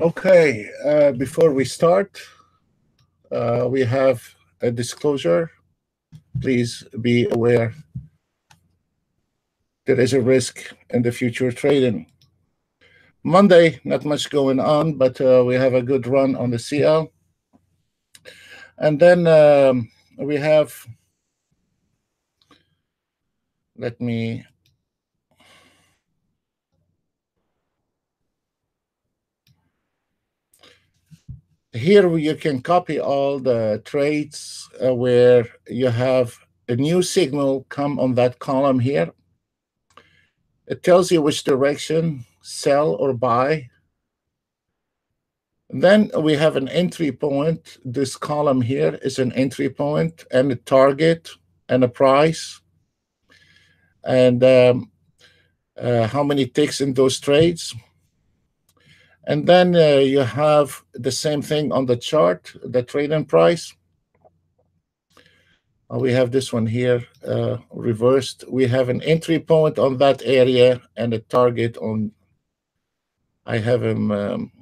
Okay, before we start, we have a disclosure. Please be aware there is a risk in the future trading. Monday, not much going on, but we have a good run on the CL. And then we have, let me, here you can copy all the trades where you have a new signal come on that column here. It tells you which direction, sell or buy. Then we have an entry point. This column here is an entry point and a target and a price. And how many ticks in those trades. And then you have the same thing on the chart, the trade-in price. We have this one here reversed. We have an entry point on that area and a target on, I have them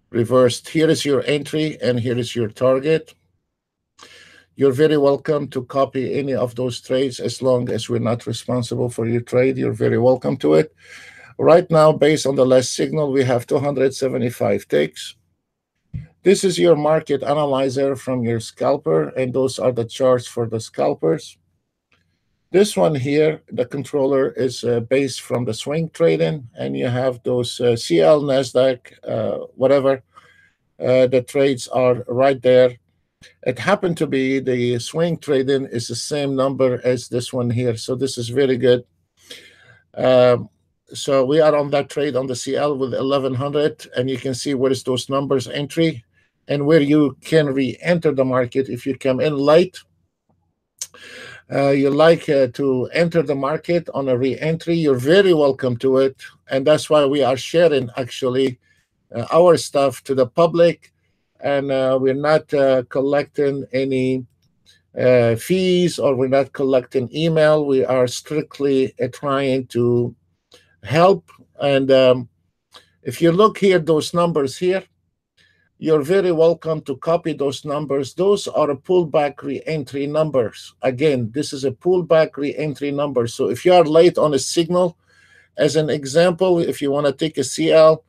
reversed. Here is your entry and here is your target. You're very welcome to copy any of those trades as long as we're not responsible for your trade. You're very welcome to it. Right now, based on the last signal, we have 275 ticks. This is your market analyzer from your scalper, and those are the charts for the scalpers. This one here, the controller, is based from the swing trading, and you have those CL, NASDAQ, whatever. The trades are right there. It happened to be the swing trading is the same number as this one here, so this is very good. So we are on that trade on the CL with 1100, and you can see where is those numbers entry and where you can re-enter the market if you come in late. You like to enter the market on a re-entry, you're very welcome to it. And that's why we are sharing actually our stuff to the public, and we're not collecting any fees, or we're not collecting email. We are strictly trying to help. And if you look here, those numbers here, you're very welcome to copy those numbers. Those are a pullback re-entry numbers. Again, this is a pullback re-entry number. So if you are late on a signal, as an example, if you want to take a CL,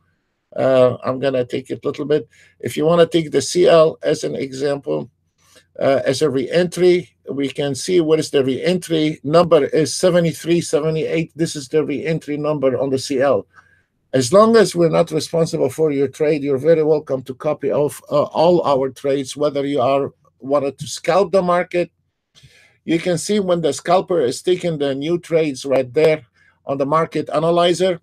I'm going to take it a little bit. If you want to take the CL as an example, as a re-entry, we can see what is the re-entry number is 7378. This is the re-entry number on the CL. As long as we're not responsible for your trade, you're very welcome to copy of all our trades, whether you are wanted to scalp the market. You can see when the scalper is taking the new trades right there on the market analyzer,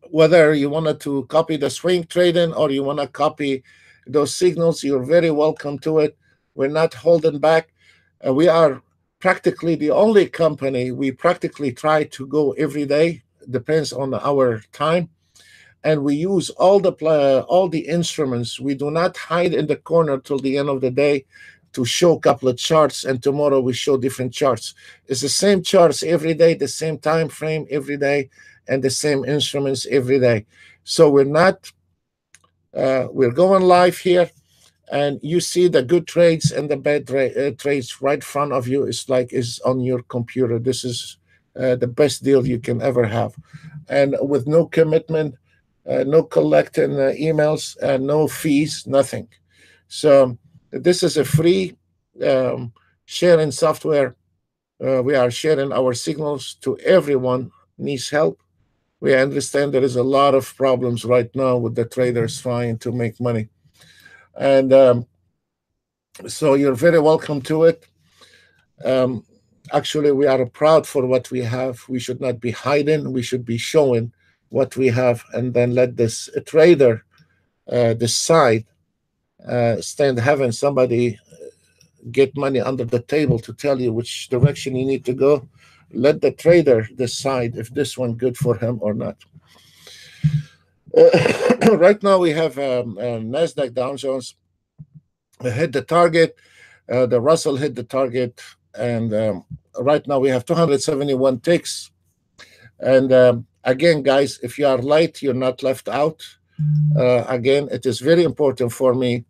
whether you wanted to copy the swing trading or you want to copy those signals, you're very welcome to it. We're not holding back. We are practically the only company. We practically try to go every day. Depends on our time, and we use all the instruments. We do not hide in the corner till the end of the day to show a couple of charts, and tomorrow we show different charts. It's the same charts every day, the same time frame every day, and the same instruments every day. So we're not we're going live here, and you see the good trades and the bad trades right in front of you. It's like is on your computer. This is the best deal you can ever have, and with no commitment, no collecting emails, no fees, nothing. So this is a free sharing software. We are sharing our signals to everyone needs help. We understand there is a lot of problems right now with the traders trying to make money, and so you're very welcome to it. Actually, we are proud for what we have. We should not be hiding. We should be showing what we have, and then let this trader decide. Stand having somebody get money under the table to tell you which direction you need to go. Let the trader decide if this one good for him or not. Right now we have NASDAQ Dow Jones hit the target. The Russell hit the target, and right now we have 271 ticks. And again, guys, if you are late, you're not left out. Again, it is very important for me,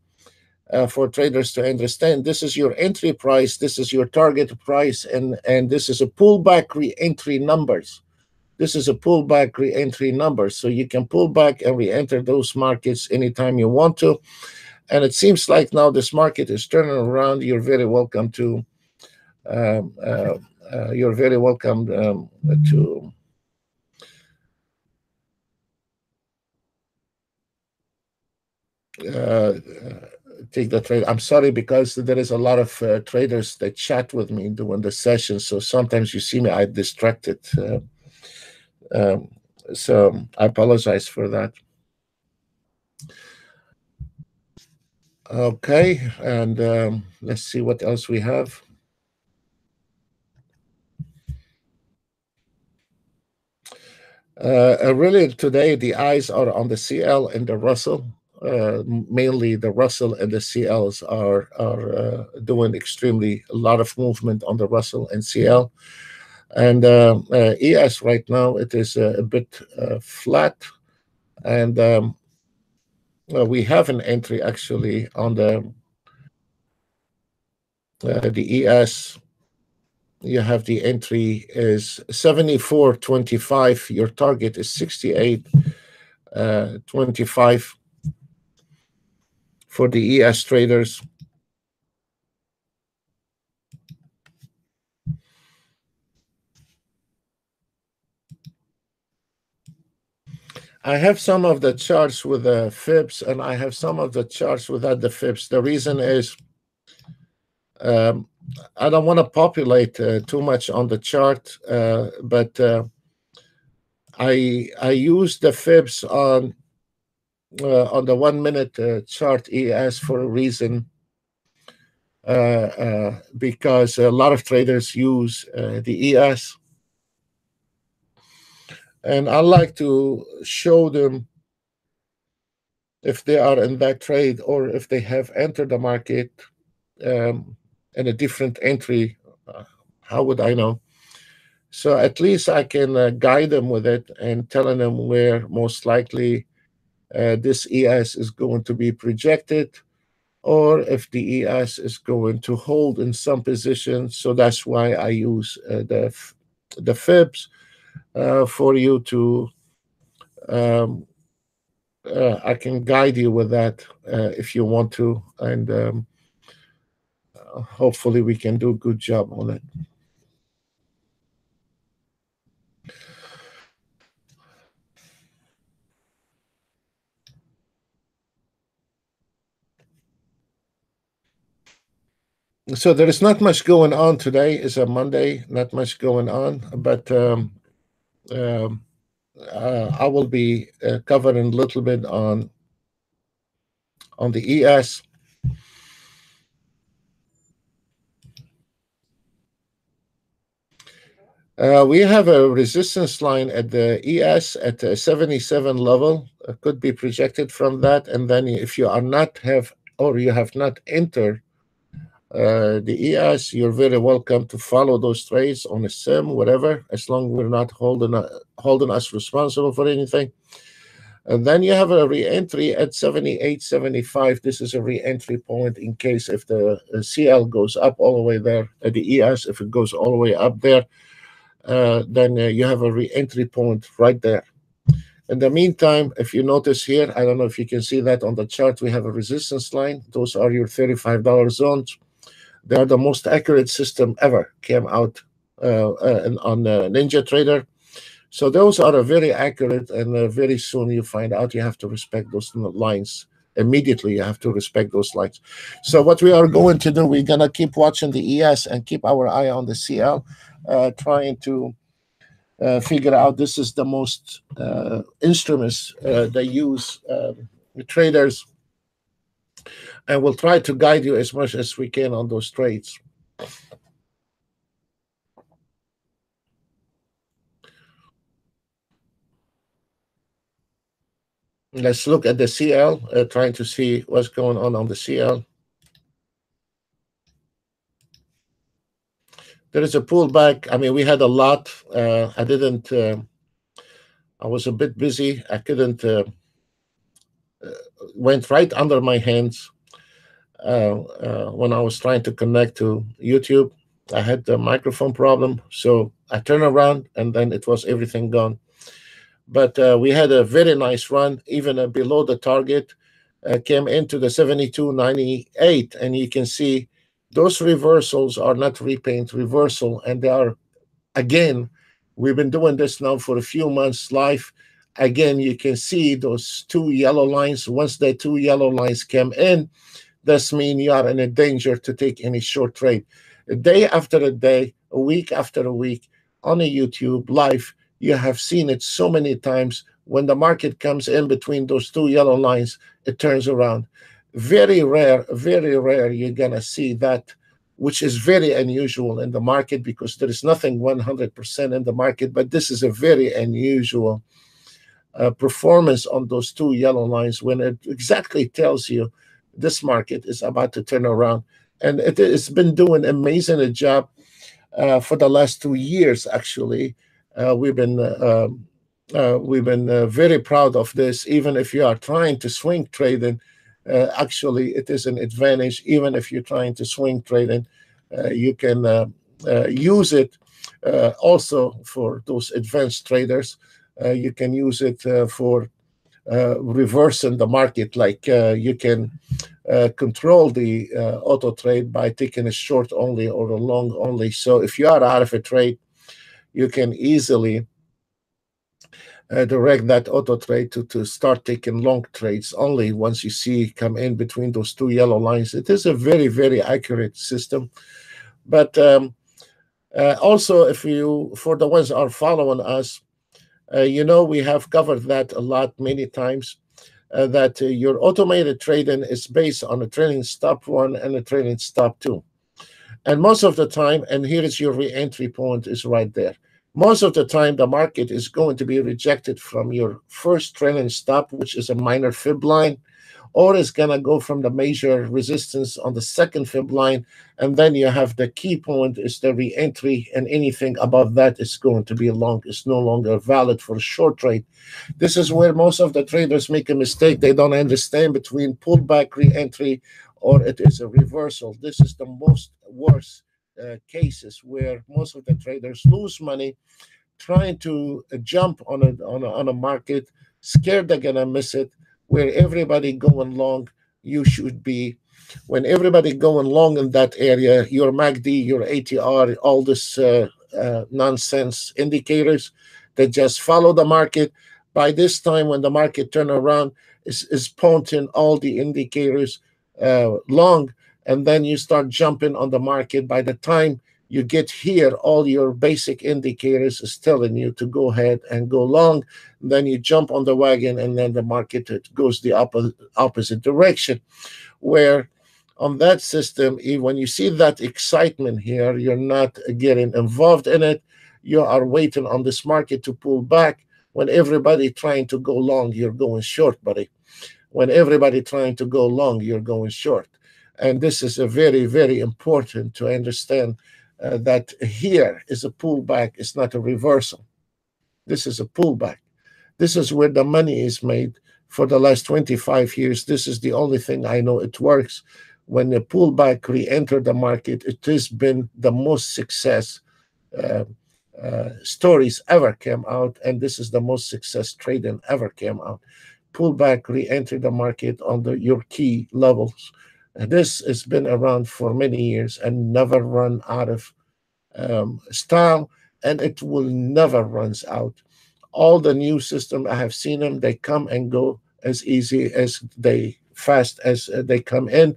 for traders to understand this is your entry price, this is your target price, and this is a pullback re-entry numbers. This is a pullback re-entry number, so you can pull back and re-enter those markets anytime you want to. And it seems like now this market is turning around. You're very welcome to. You're very welcome to. Take the trade. I'm sorry, because there is a lot of traders that chat with me during the session, so sometimes you see me, I distracted. So I apologize for that. Okay, and let's see what else we have. Really, today the eyes are on the CL and the Russell. Mainly the Russell and the CLs are doing extremely a lot of movement on the Russell and CL. And ES right now, it is a bit flat. And we have an entry actually on the ES. You have the entry is 74.25. Your target is 68.25 for the ES traders. I have some of the charts with the fibs, and I have some of the charts without the fibs. The reason is I don't want to populate too much on the chart, but I use the fibs on the 1 minute chart ES for a reason, because a lot of traders use the ES, and I like to show them if they are in that trade or if they have entered the market in a different entry. How would I know? So at least I can guide them with it and telling them where most likely this ES is going to be projected, or if the ES is going to hold in some position. So that's why I use the fibs for you to. I can guide you with that if you want to, and hopefully we can do a good job on it. So there is not much going on today. It's a Monday, not much going on, but um, I will be covering a little bit on the ES. We have a resistance line at the ES at the 77 level. Could be projected from that, and then if you are not have or you have not entered the ES, you're very welcome to follow those trades on a sim, whatever, as long as we're not holding us responsible for anything. And then you have a re-entry at 78.75. This is a re-entry point in case if the CL goes up all the way there at the ES, if it goes all the way up there, then you have a re-entry point right there. In the meantime, if you notice here, I don't know if you can see that on the chart, we have a resistance line. Those are your $35 zones. They are the most accurate system ever came out on Ninjatrader. So those are very accurate, and very soon you find out you have to respect those lines. Immediately you have to respect those lines. So what we are going to do, we're going to keep watching the ES and keep our eye on the CL, trying to figure out this is the most instruments they use, traders, and we'll try to guide you as much as we can on those trades. Let's look at the CL, trying to see what's going on the CL. there is a pullback. I mean, we had a lot. I didn't. I was a bit busy. I couldn't. Went right under my hands when I was trying to connect to YouTube. I had the microphone problem, so I turned around and then it was everything gone. But we had a very nice run, even below the target. Came into the 72.98, and you can see those reversals are not repaint reversal, and they are, again, we've been doing this now for a few months live. Again, you can see those two yellow lines. Once the two yellow lines came in, this means you are in a danger to take any short trade. A day after a day, a week after a week, on a YouTube live, you have seen it so many times. When the market comes in between those two yellow lines, it turns around. Very rare you're going to see that, which is very unusual in the market, because there is nothing 100% in the market, but this is a very unusual performance on those two yellow lines, when it exactly tells you this market is about to turn around. And it's been doing an amazing job for the last 2 years. Actually, we've been very proud of this. Even if you are trying to swing trading, actually it is an advantage. Even if you're trying to swing trading, you can use it also for those advanced traders. You can use it for reversing the market. Like you can control the auto trade by taking a short only or a long only. So if you are out of a trade, you can easily direct that auto trade to start taking long trades only once you see come in between those two yellow lines. It is a very accurate system. But also, if you, for the ones that are following us, we have covered that a lot, many times, that your automated trading is based on a trailing stop 1 and a trailing stop 2. And most of the time, and here is your re-entry point is right there. Most of the time, the market is going to be rejected from your first trailing stop, which is a minor fib line, or it's going to go from the major resistance on the second fib line, and then you have the key point is the re-entry, and anything above that is going to be long. It's no longer valid for a short trade. This is where most of the traders make a mistake. They don't understand between pullback, re-entry, or it is a reversal. This is the most worst cases where most of the traders lose money trying to jump on a market, scared they're gonna miss it. Where everybody going long, you should be. When everybody going long in that area, your MACD, your ATR, all this nonsense indicators that just follow the market. By this time, when the market turn around, is pointing all the indicators long, and then you start jumping on the market. By the time you get here, all your basic indicators is telling you to go ahead and go long. Then you jump on the wagon, and then the market goes the opposite direction. Where on that system, when you see that excitement here, you're not getting involved in it. You are waiting on this market to pull back. When everybody trying to go long, you're going short, buddy. When everybody trying to go long, you're going short. And this is a very important to understand that here is a pullback. It's not a reversal. This is a pullback. This is where the money is made for the last 25 years. This is the only thing I know it works. When the pullback re-enter the market, it has been the most success stories ever came out, and this is the most success trading ever came out. Pullback, re-enter the market on your key levels. And this has been around for many years and never run out of style, and it will never runs out. All the new system, I have seen them, they come and go as easy as fast as they come in.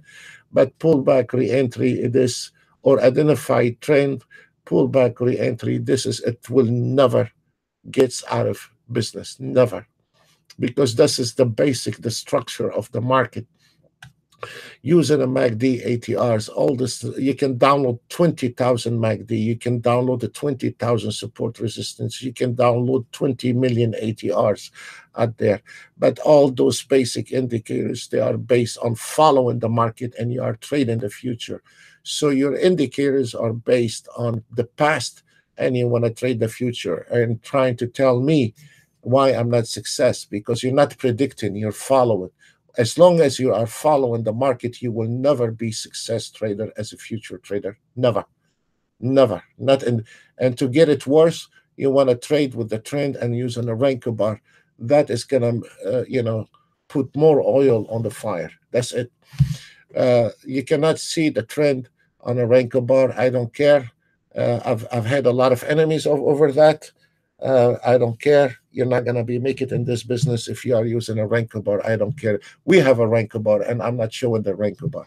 But pullback, re-entry, this, or identified trend, pullback, re-entry, it will never gets out of business, never. Because this is the structure of the market. using a MACD ATRs, all this, you can download 20,000 MACD, you can download the 20,000 support resistance, you can download 20 million ATRs out there. But all those basic indicators, they are based on following the market, and you are trading the future. So your indicators are based on the past, and you want to trade the future, and trying to tell me why I'm not success, because you're not predicting, you're following. As long as you are following the market, you will never be success trader as a future trader. Never, never. Not in. And to get it worse, you want to trade with the trend and using a Renko bar. That is gonna, put more oil on the fire. That's it. You cannot see the trend on a Renko bar. I don't care. I've had a lot of enemies over that. I don't care. You're not going to be make it in this business if you are using a Renko bar. I don't care. We have a Renko bar, and I'm not showing the Renko bar.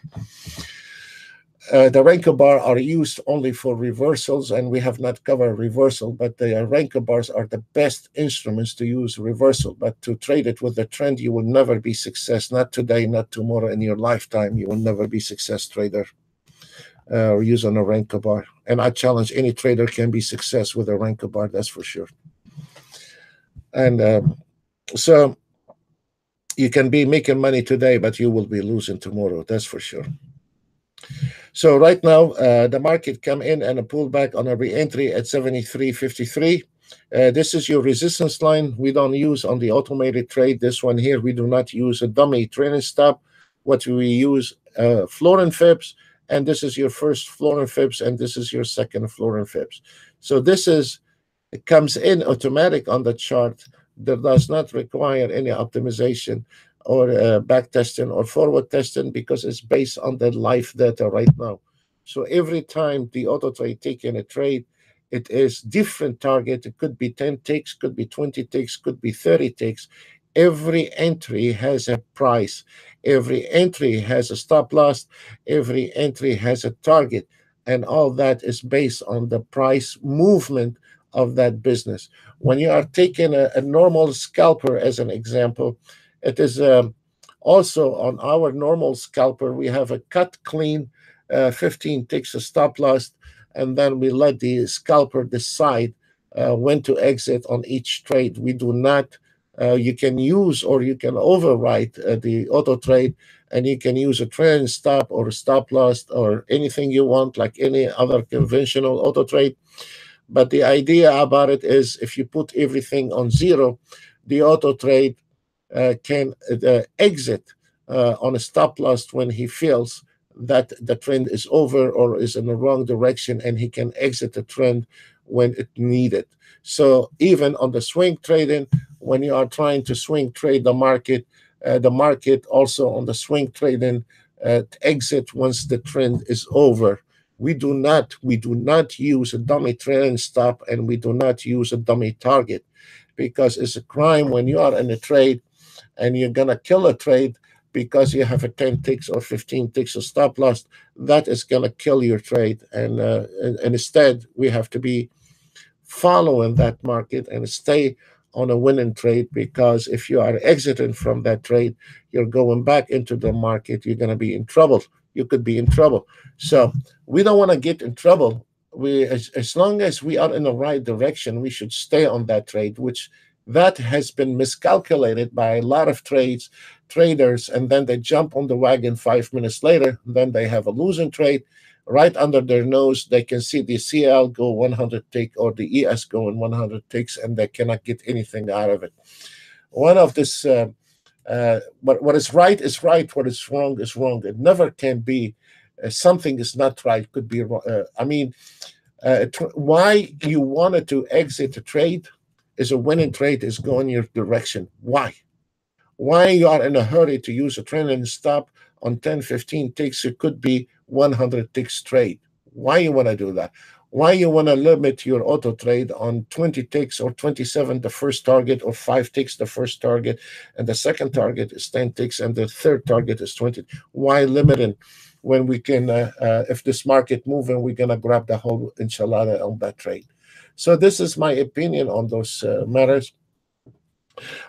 The Renko bar are used only for reversals, and we have not covered reversal, but the Renko bars are the best instruments to use reversal. But to trade it with the trend, you will never be success. Not today, not tomorrow, in your lifetime. You will never be success trader using a Renko bar. And I challenge any trader can be success with a Renko bar, that's for sure. And so you can be making money today, but you will be losing tomorrow, that's for sure. So right now, the market come in and a pullback on a re-entry at 73.53. This is your resistance line. We don't use on the automated trade. This one here, we do not use a dummy trailing stop. What we use, floor and fibs, and this is your first floor and fibs, and this is your second floor and fibs. So this is, it comes in automatic on the chart. That does not require any optimization or back testing or forward testing, because it's based on the live data right now. So every time the auto trade taking a trade, it is different target. It could be 10 ticks, could be 20 ticks, could be 30 ticks. Every entry has a price. Every entry has a stop loss. Every entry has a target. And all that is based on the price movement of that business. When you are taking a normal scalper as an example, it is also on our normal scalper, we have a cut clean, 15 ticks a stop loss, and then we let the scalper decide when to exit on each trade. We do not, you can use or you can overwrite the auto trade, and you can use a trailing stop or a stop loss or anything you want, like any other conventional auto trade. But the idea about it is, if you put everything on zero, the auto trade can exit on a stop loss when he feels that the trend is over or is in the wrong direction, and he can exit the trend when it needed. So even on the swing trading, when you are trying to swing trade the market also on the swing trading exit once the trend is over. We do not use a dummy trailing stop, and we do not use a dummy target, because it's a crime when you are in a trade and you're going to kill a trade because you have a 10 ticks or 15 ticks of stop loss. That is going to kill your trade. And instead, we have to be following that market and stay on a winning trade, because if you are exiting from that trade, you're going back into the market, you're going to be in trouble. You could be in trouble. So we don't want to get in trouble. As long as we are in the right direction, we should stay on that trade, which that has been miscalculated by a lot of traders, and then they jump on the wagon 5 minutes later, then they have a losing trade right under their nose. They can see the CL go 100 tick or the ES go in 100 ticks, and they cannot get anything out of it. One of this, what is right is right, what is wrong is wrong. It never can be something is not right, could be wrong. Why you wanted to exit a trade is a winning trade is going your direction. Why you are in a hurry to use a trailing stop on 10, 15 ticks? It could be 100 ticks trade. Why you want to do that? Why you want to limit your auto trade on 20 ticks or 27 the first target, or 5 ticks the first target, and the second target is 10 ticks and the third target is 20? Why limiting when we can, if this market moving, we're going to grab the whole enchilada on that trade? So this is my opinion on those matters.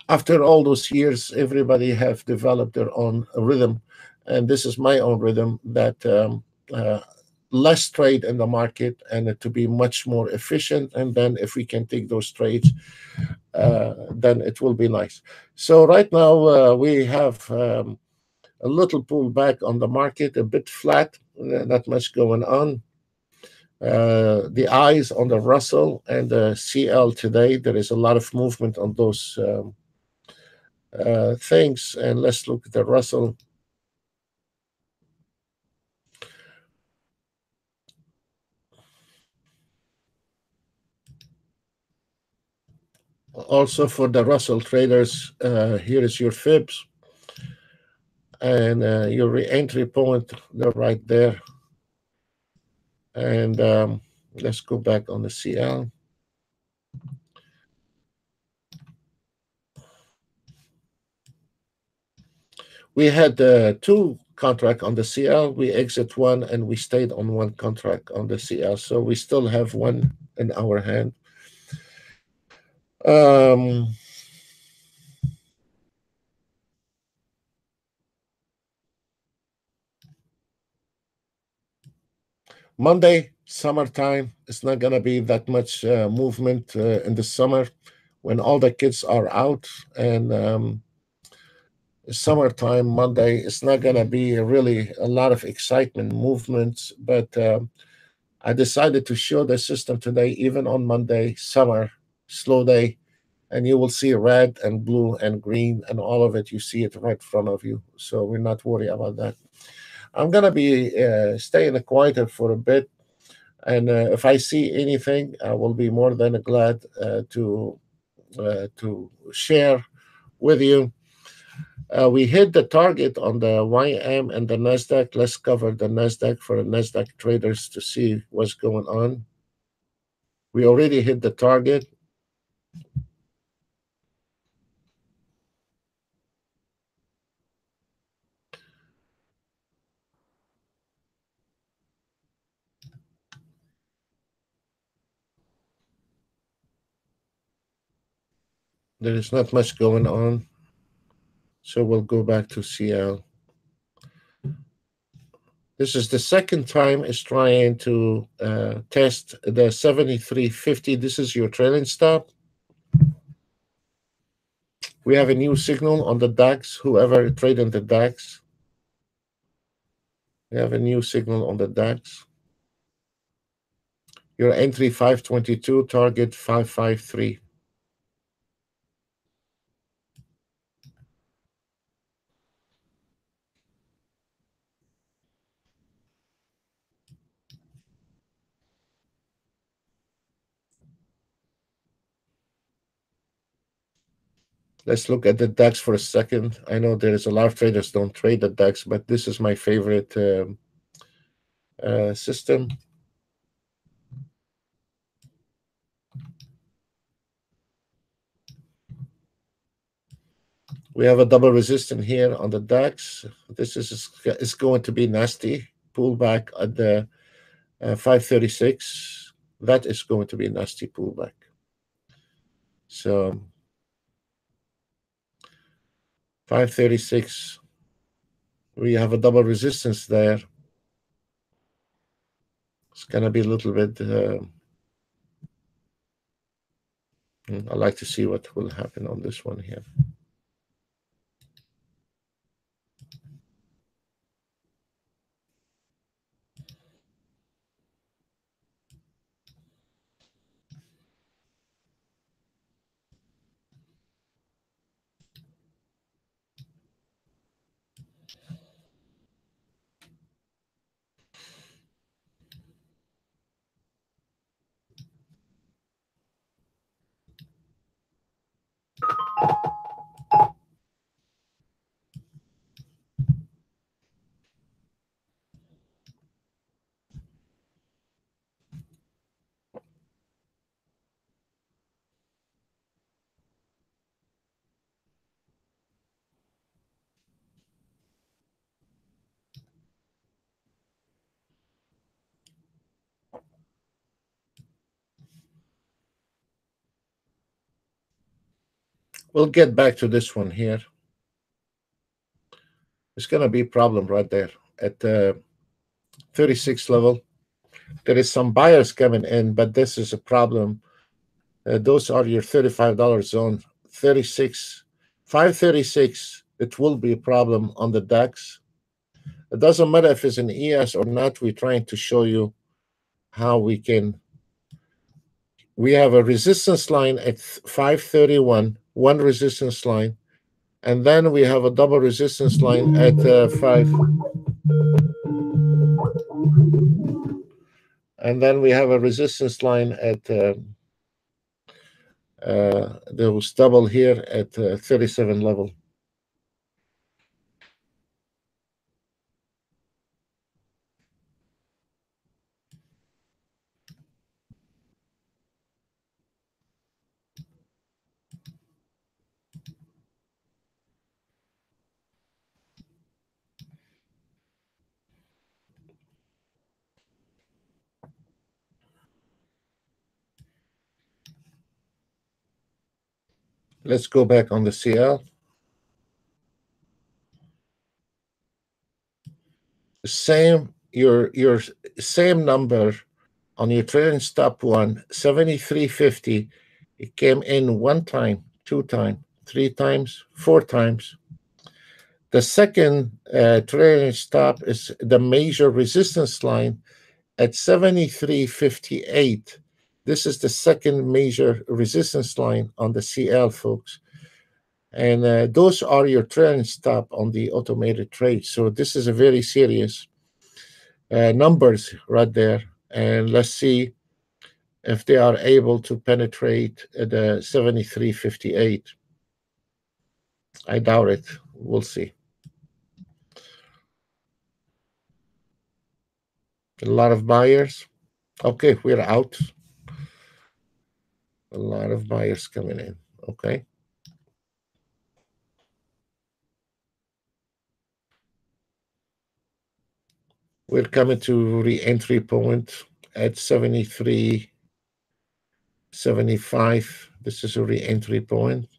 After all those years, everybody have developed their own rhythm, and this is my own rhythm that less trade in the market and to be much more efficient. And then if we can take those trades, then it will be nice. So right now we have a little pullback on the market, a bit flat, not much going on. The eyes on the Russell and the CL today, there is a lot of movement on those things. And let's look at the Russell. Also for the Russell traders, here is your fibs and your re-entry point. They're right there. And let's go back on the CL. We had two contract on the CL. We exit one and we stayed on one contract on the CL. So we still have one in our hand. Um, Monday, summertime. It's not going to be that much movement in the summer when all the kids are out. And summertime, Monday, it's not going to be really a lot of excitement movements. But I decided to show the system today, even on Monday, summer, slow day. And you will see red and blue and green and all of it. You see it right in front of you. So we're not worried about that. I'm going to be staying quieter for a bit. And if I see anything, I will be more than glad to share with you. We hit the target on the YM and the Nasdaq. Let's cover the Nasdaq for the Nasdaq traders to see what's going on. We already hit the target. There is not much going on. So we'll go back to CL. This is the second time it's trying to test the 73.50. This is your trailing stop. We have a new signal on the DAX. Whoever traded the DAX, we have a new signal on the DAX. Your entry 522, target 553. Let's look at the DAX for a second. I know there's a lot of traders don't trade the DAX, but this is my favorite system. We have a double resistance here on the DAX. This is going to be nasty. Pullback at the 536. That is going to be a nasty pullback. So 536. We have a double resistance there. It's going to be a little bit. I'd like to see what will happen on this one here. We'll get back to this one here. It's going to be a problem right there at the 36 level. There is some buyers coming in, but this is a problem. Those are your $35 zone. 36, 536. It will be a problem on the DAX. It doesn't matter if it's an ES or not. We're trying to show you how we can. We have a resistance line at 531, one resistance line, and then we have a double resistance line at 5. And then we have a resistance line at there was double here at 37 level. Let's go back on the CL. Same your same number on your trailing stop one, 73.50. It came in one time, two times, three times, four times. The second trailing stop is the major resistance line at 73.58. This is the second major resistance line on the CL, folks. And those are your trailing stop on the automated trade. So this is a very serious numbers right there. And let's see if they are able to penetrate the 73.58. I doubt it. We'll see. A lot of buyers. Okay, we're out. A lot of buyers coming in. Okay. We're coming to re-entry point at 73.75. This is a re-entry point.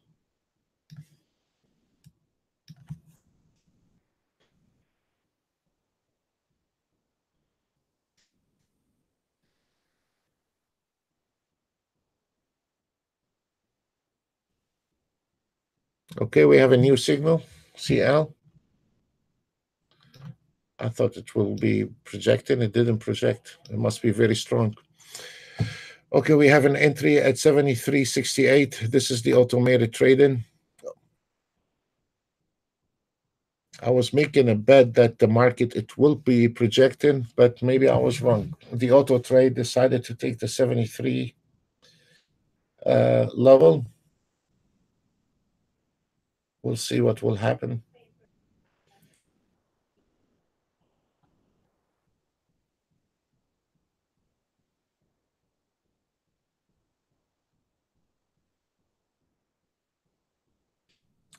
Okay, we have a new signal, CL. I thought it will be projecting. It didn't project. It must be very strong. Okay, we have an entry at 73.68. This is the automated trading. I was making a bet that the market, it will be projecting, but maybe I was wrong. The auto trade decided to take the 73 level. We'll see what will happen.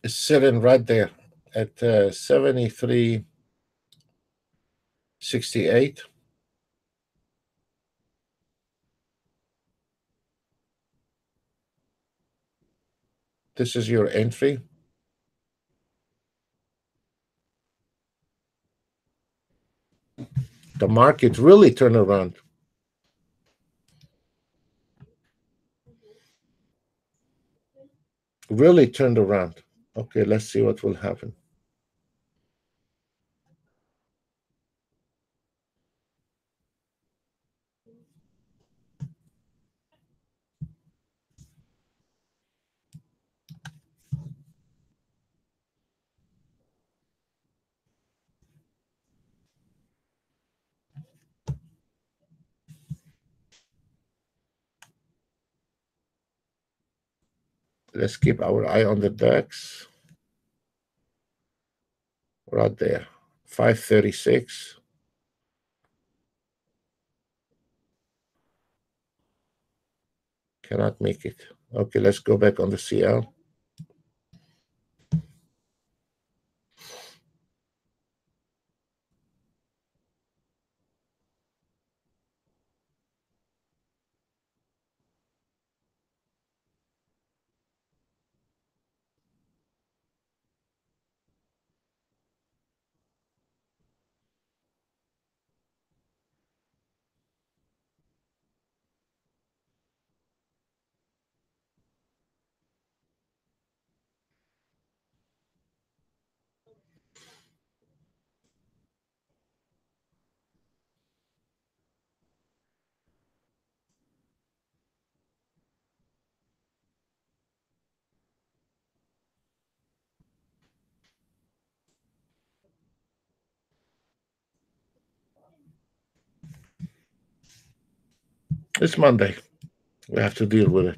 It's sitting right there at 73.68. This is your entry. The market really turned around. Really turned around. Okay, let's see what will happen. Let's keep our eye on the DAX. Right there, 536. Cannot make it. Okay, let's go back on the CL. It's Monday. We have to deal with it.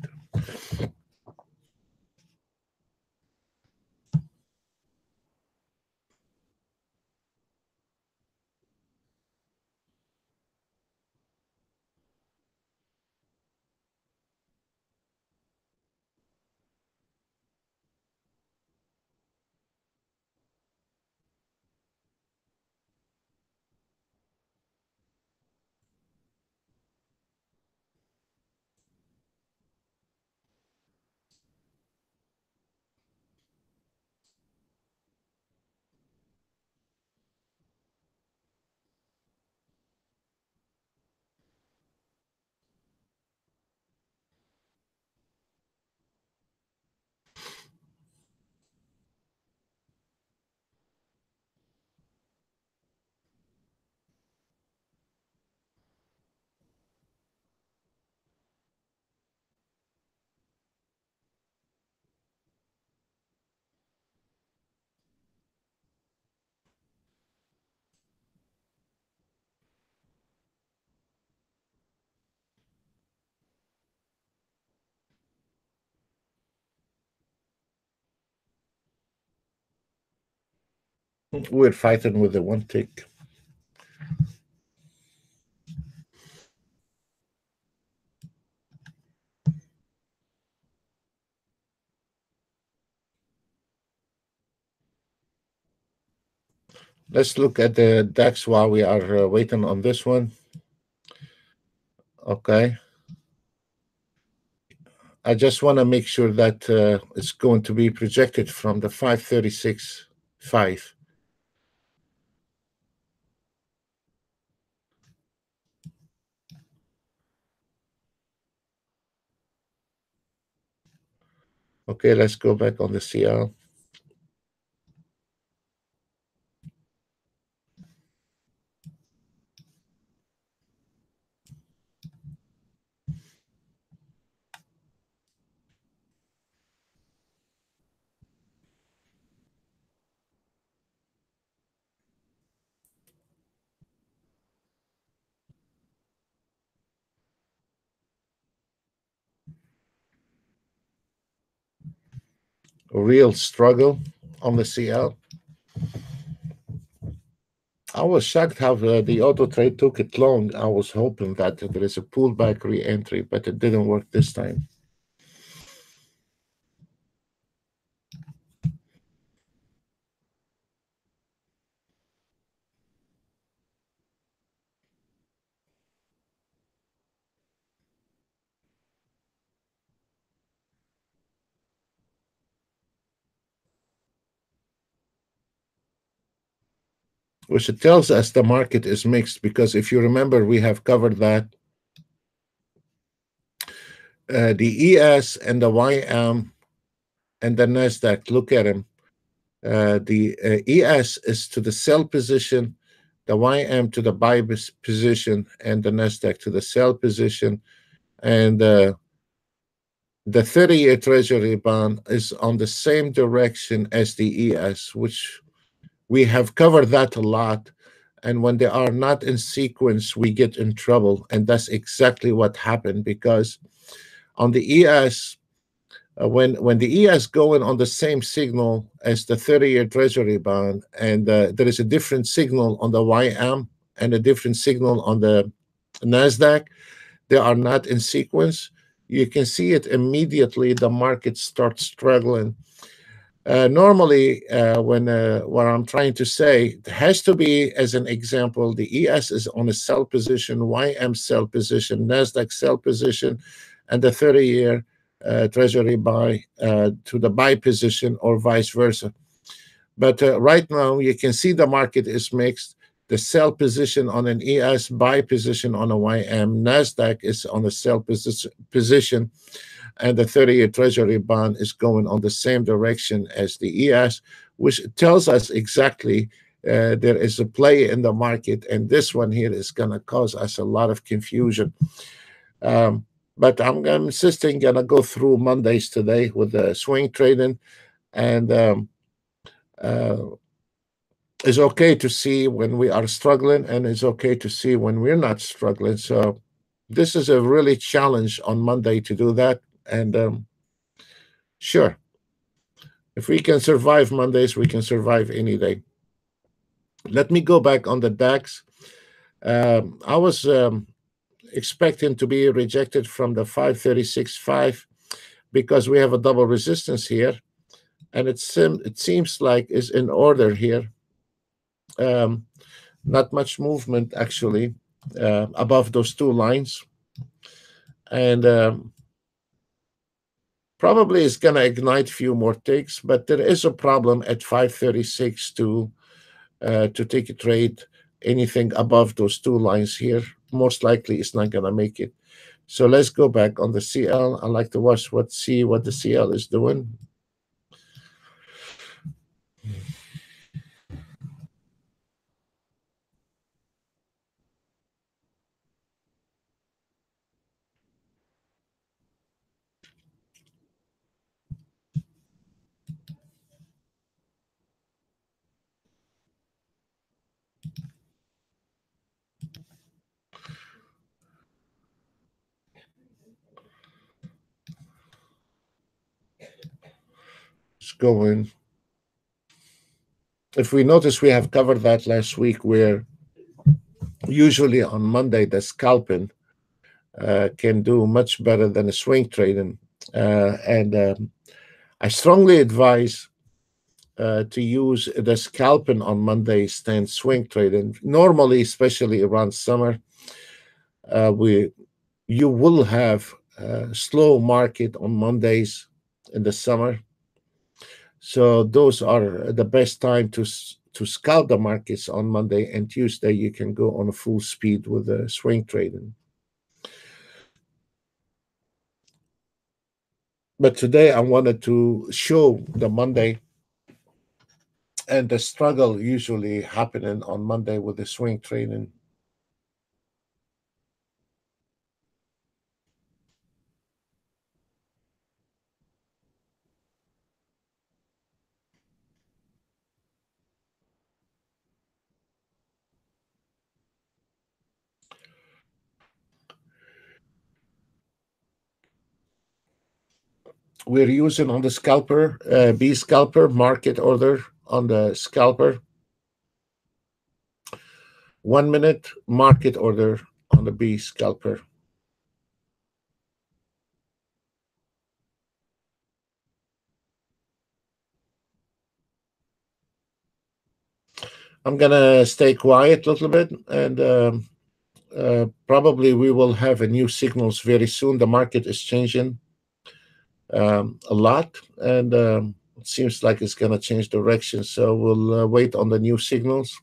We're fighting with the one tick. Let's look at the DAX while we are waiting on this one. Okay. I just want to make sure that it's going to be projected from the 536.5. Okay, let's go back on the CL. A real struggle on the CL. I was shocked how the auto trade took it long. I was hoping that there is a pullback re-entry, but it didn't work this time. Which it tells us the market is mixed, because if you remember, we have covered that the ES and the YM and the NASDAQ, look at them. The ES is to the sell position, the YM to the buy position, and the NASDAQ to the sell position. And the 30-year Treasury bond is on the same direction as the ES, which we have covered that a lot. And when they are not in sequence, we get in trouble. And that's exactly what happened, because on the ES, when the ES going on the same signal as the 30-year Treasury bond, and there is a different signal on the YM and a different signal on the NASDAQ, they are not in sequence. You can see it immediately. The market starts struggling. Normally, when what I'm trying to say, it has to be, as an example, the ES is on a sell position, YM sell position, NASDAQ sell position, and the 30-year Treasury buy to the buy position, or vice versa. But right now, you can see the market is mixed. The sell position on an ES, buy position on a YM, NASDAQ is on a sell position, and the 30-year Treasury bond is going on the same direction as the ES, which tells us exactly there is a play in the market, and this one here is going to cause us a lot of confusion. But I'm insisting going to go through Mondays today with the swing trading, and it's okay to see when we are struggling, and it's okay to see when we're not struggling. So This is a really challenge on Monday to do that. And sure, if we can survive Mondays, we can survive any day. Let me go back on the DAX. I was expecting to be rejected from the 536.5 because we have a double resistance here, and it seems like is in order here. Um, Not much movement actually above those two lines, and probably it's going to ignite few more ticks. But there is a problem at 536 to take a trade. Anything above those two lines here, most likely it's not going to make it. So let's go back on the CL. I like to watch see what the CL is doing. It's going. If we notice, we have covered that last week, where usually on Monday the scalping can do much better than a swing trading, and I strongly advise to use the scalping on Mondays than swing trading. Normally, especially around summer, we you will have a slow market on Mondays in the summer. So those are the best time to scalp the markets on Monday and Tuesday. You can go on a full speed with the swing trading. But today I wanted to show the Monday and the struggle usually happening on Monday with the swing trading. We're using on the scalper, B scalper, market order on the scalper. 1 minute market order on the B scalper. I'm gonna stay quiet a little bit, and probably we will have a new signals very soon. The market is changing a lot, and it seems like it's gonna change direction. So we'll wait on the new signals.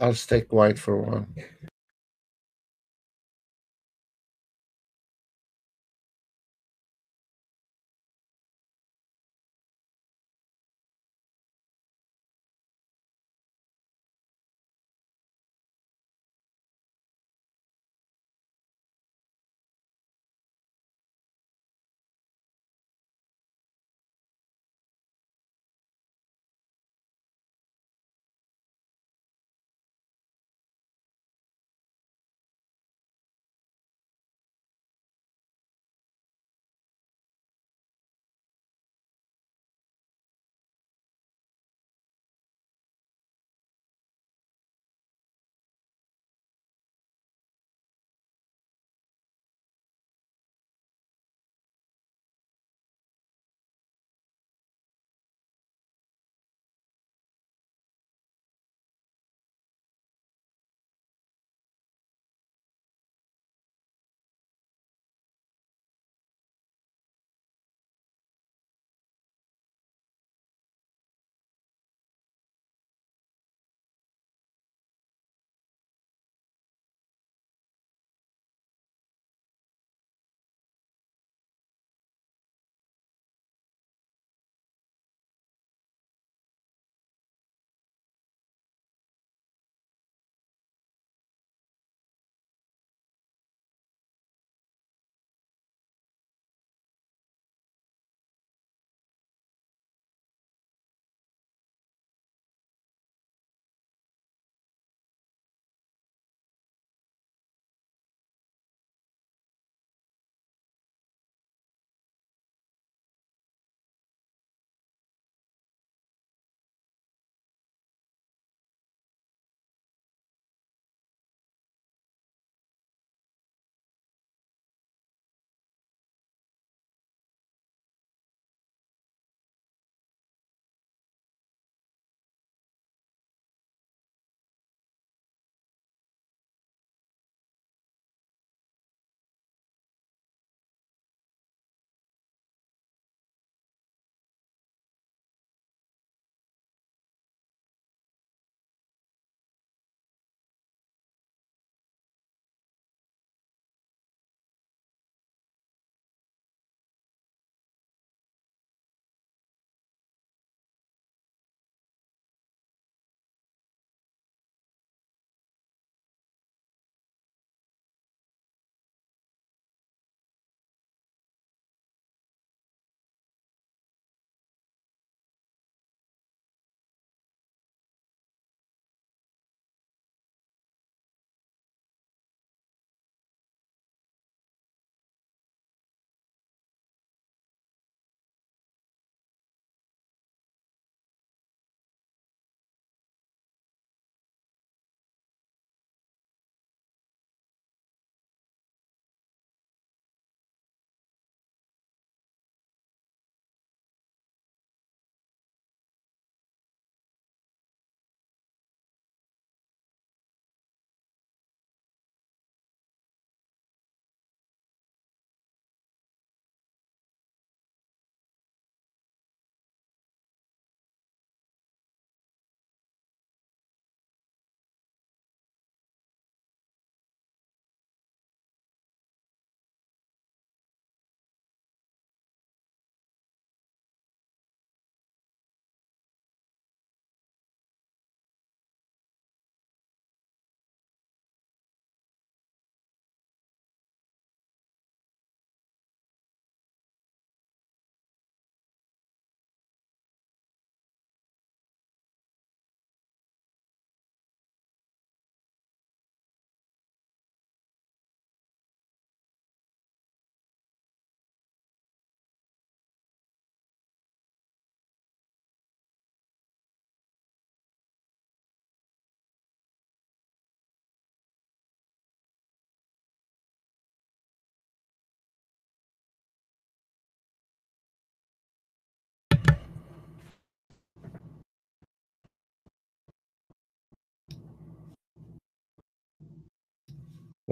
I'll stay quiet for a while.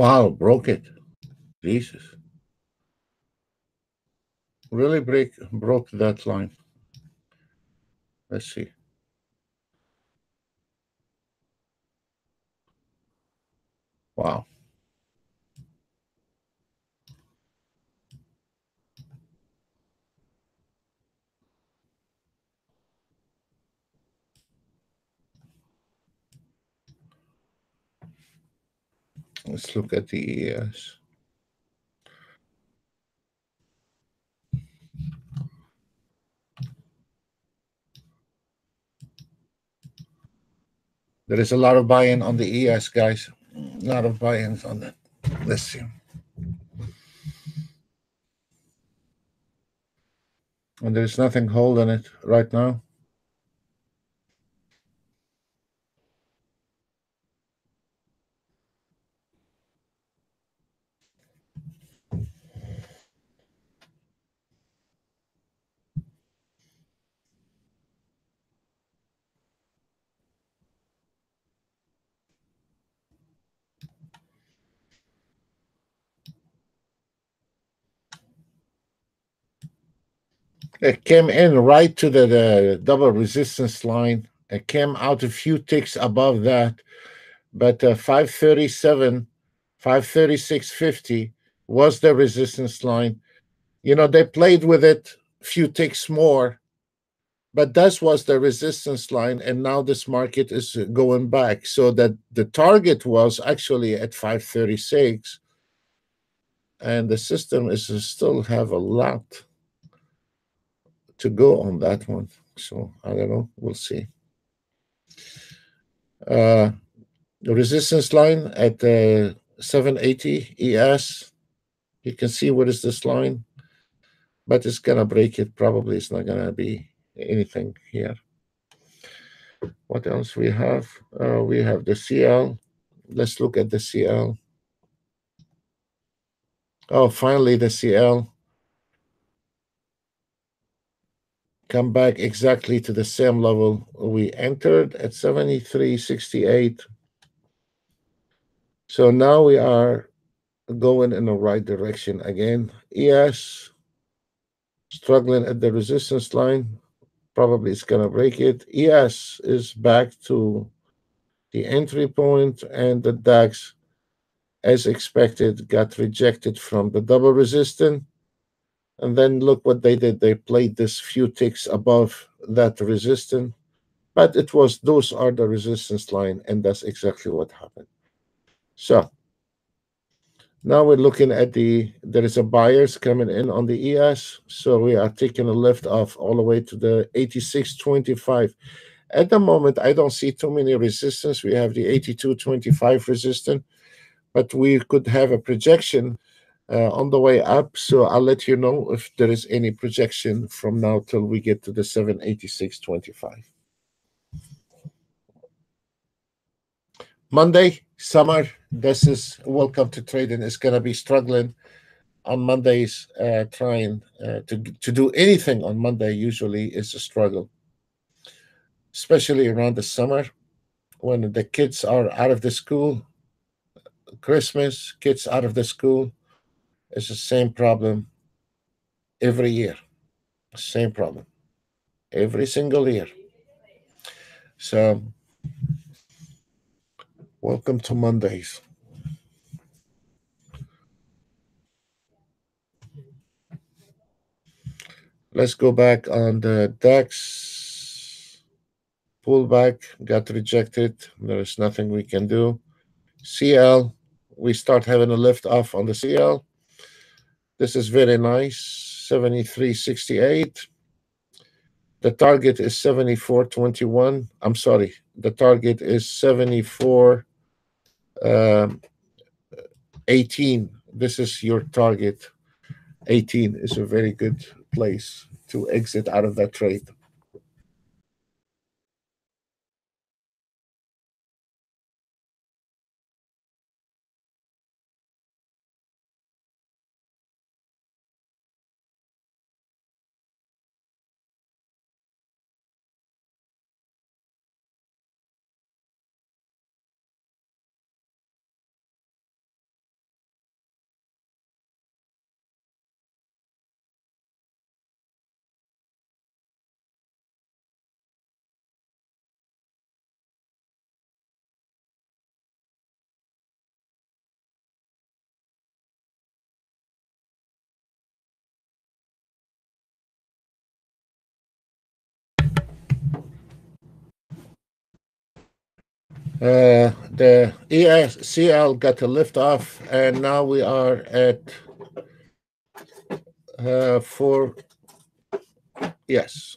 Wow, broke it. Jesus. Really broke that line. Let's see. Wow. Let's look at the ES. There is a lot of buy-in on the ES, guys. A lot of buy-ins on that. Let's see. And there's nothing holding it right now. It came in right to the double resistance line. It came out a few ticks above that, but 537, 536.50 was the resistance line. You know, they played with it a few ticks more, but that was the resistance line, and now this market is going back. So that the target was actually at 536, and the system is still have a lot to go on that one. So I don't know. We'll see. The resistance line at 780 ES. You can see what is this line, but it's gonna break it. Probably it's not gonna be anything here. What else we have? We have the CL. Let's look at the CL. Oh, finally the CL come back exactly to the same level we entered at 73.68. So now we are going in the right direction again. ES struggling at the resistance line. Probably it's going to break it. ES is back to the entry point, and the DAX, as expected, got rejected from the double resistance. And then look what they did. They played this few ticks above that resistance, but those are the resistance line, and that's exactly what happened. So now we're looking at there is a buyers coming in on the ES. So we are taking a lift off all the way to the 86.25. At the moment, I don't see too many resistance. We have the 82.25 resistance, but we could have a projection on the way up. So I'll let you know if there is any projection from now till we get to the 786.25. Monday, summer. This is welcome to trading. It's going to be struggling on Mondays. Trying to do anything on Monday usually is a struggle, especially around the summer when the kids are out of the school. Christmas, kids out of the school. It's the same problem every year. Same problem every single year. So, welcome to Mondays. Let's go back on the DAX. Pullback got rejected. There is nothing we can do. CL, we start having a lift off on the CL. This is very nice. 73.68. The target is 74.21. I'm sorry. The target is 74.18. This is your target. 18 is a very good place to exit out of that trade. The ESCL got a lift off, and now we are at for yes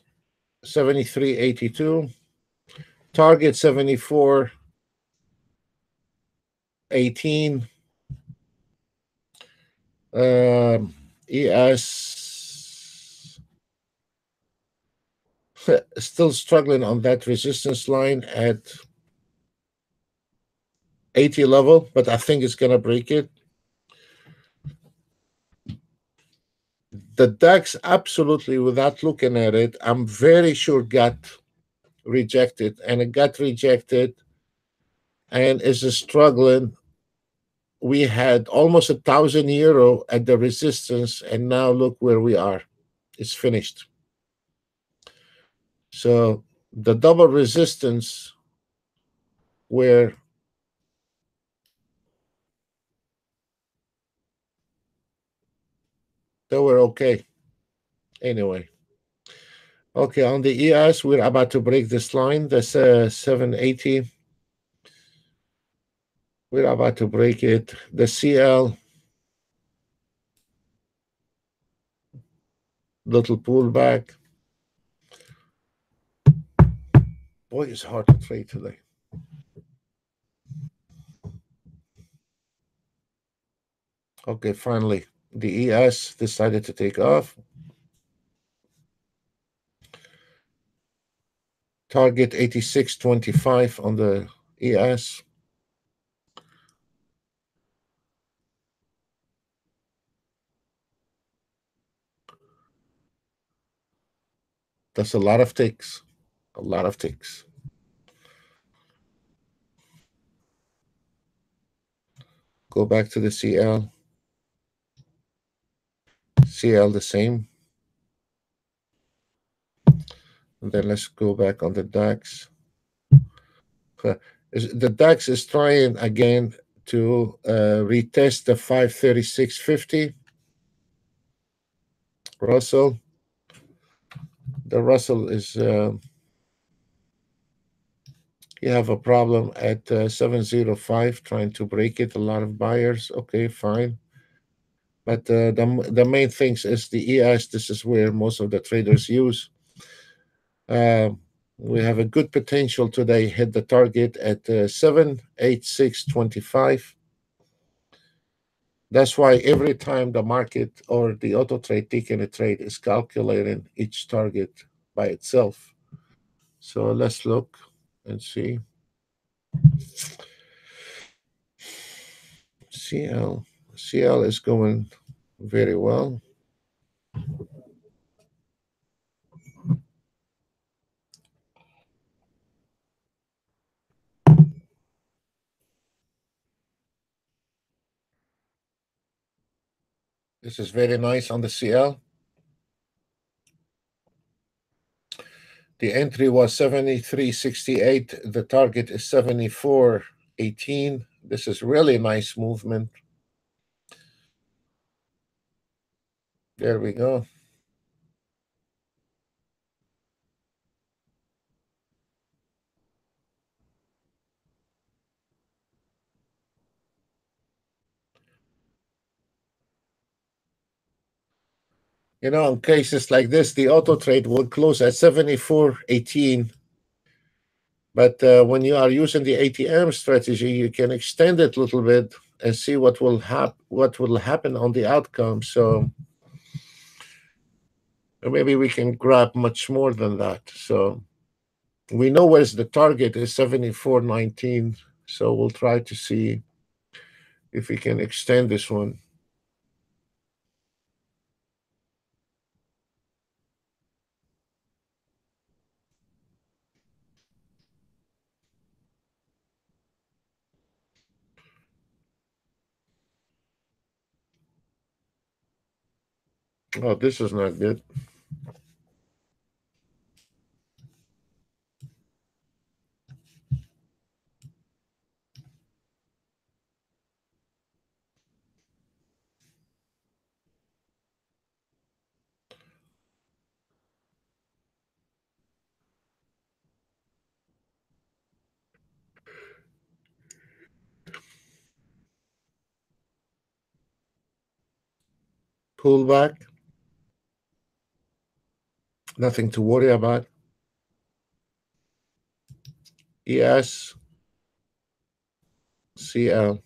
73.82, target 74.18. ES still struggling on that resistance line at 80 level, but I think it's gonna break it. The DAX, absolutely, without looking at it, I'm very sure got rejected, and it got rejected and is struggling. We had almost €1,000 at the resistance, and now look where we are. It's finished. So the double resistance where they were okay. Anyway, okay, on the ES, we're about to break this line. That's 780. We're about to break it. The CL, little pullback. Boy, it's hard to trade today. Okay, finally, the ES decided to take off. Target 86.25 on the ES. That's a lot of ticks. A lot of ticks. Go back to the CL. CL the same. And then let's go back on the DAX. The DAX is trying again to retest the 536.50. Russell. The Russell is, you have a problem at 705, trying to break it. A lot of buyers. Okay, fine. But the main things is the ES. This is where most of the traders use. We have a good potential today. Hit the target at 786.25. That's why every time the market or the auto trade taking a trade is calculating each target by itself. So let's look and see. CL is going very well. This is very nice on the CL. The entry was 73.68. The target is 74.18. This is really nice movement. There we go. You know, in cases like this, the auto trade will close at 74.18. But when you are using the ATM strategy, you can extend it a little bit and see what will happen on the outcome. So maybe we can grab much more than that. So we know where's the target is 74.19. So we'll try to see if we can extend this one. Oh, this is not good. pullback, nothing to worry about. ES, CL.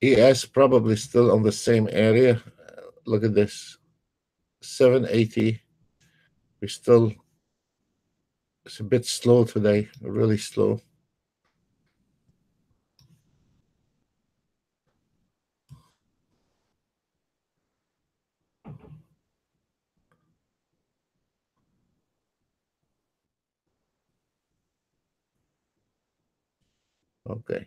ES probably still on the same area. Look at this, 780. We still, it's a bit slow today, really slow. Okay.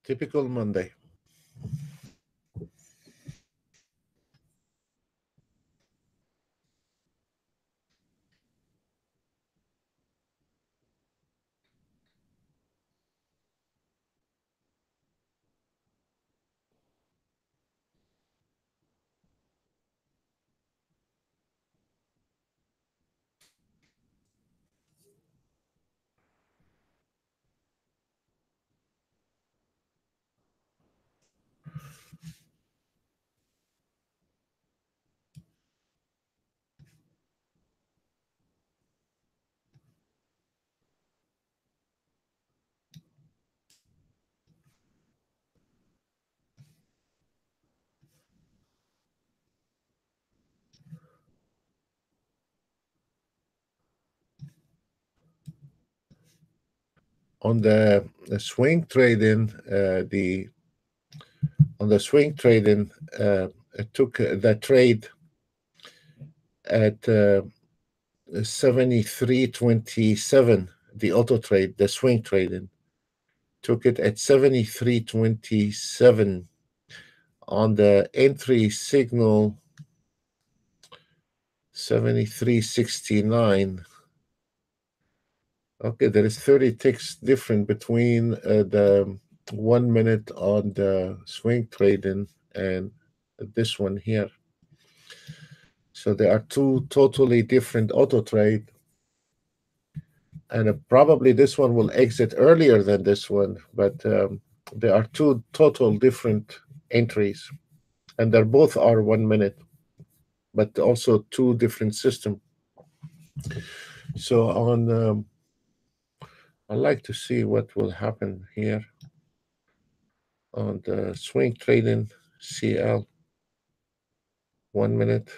Typical Monday. On the swing trading, it took the trade at 73.27. The auto trade, the swing trading, took it at 73.27 on the entry signal. 73.69. Okay, there is 30 ticks different between the 1 minute on the swing trading and this one here. So there are two totally different auto trade, and probably this one will exit earlier than this one, but there are two total different entries, and they're both are 1 minute, but also two different systems. So on I'd like to see what will happen here on the swing trading CL. 1 minute.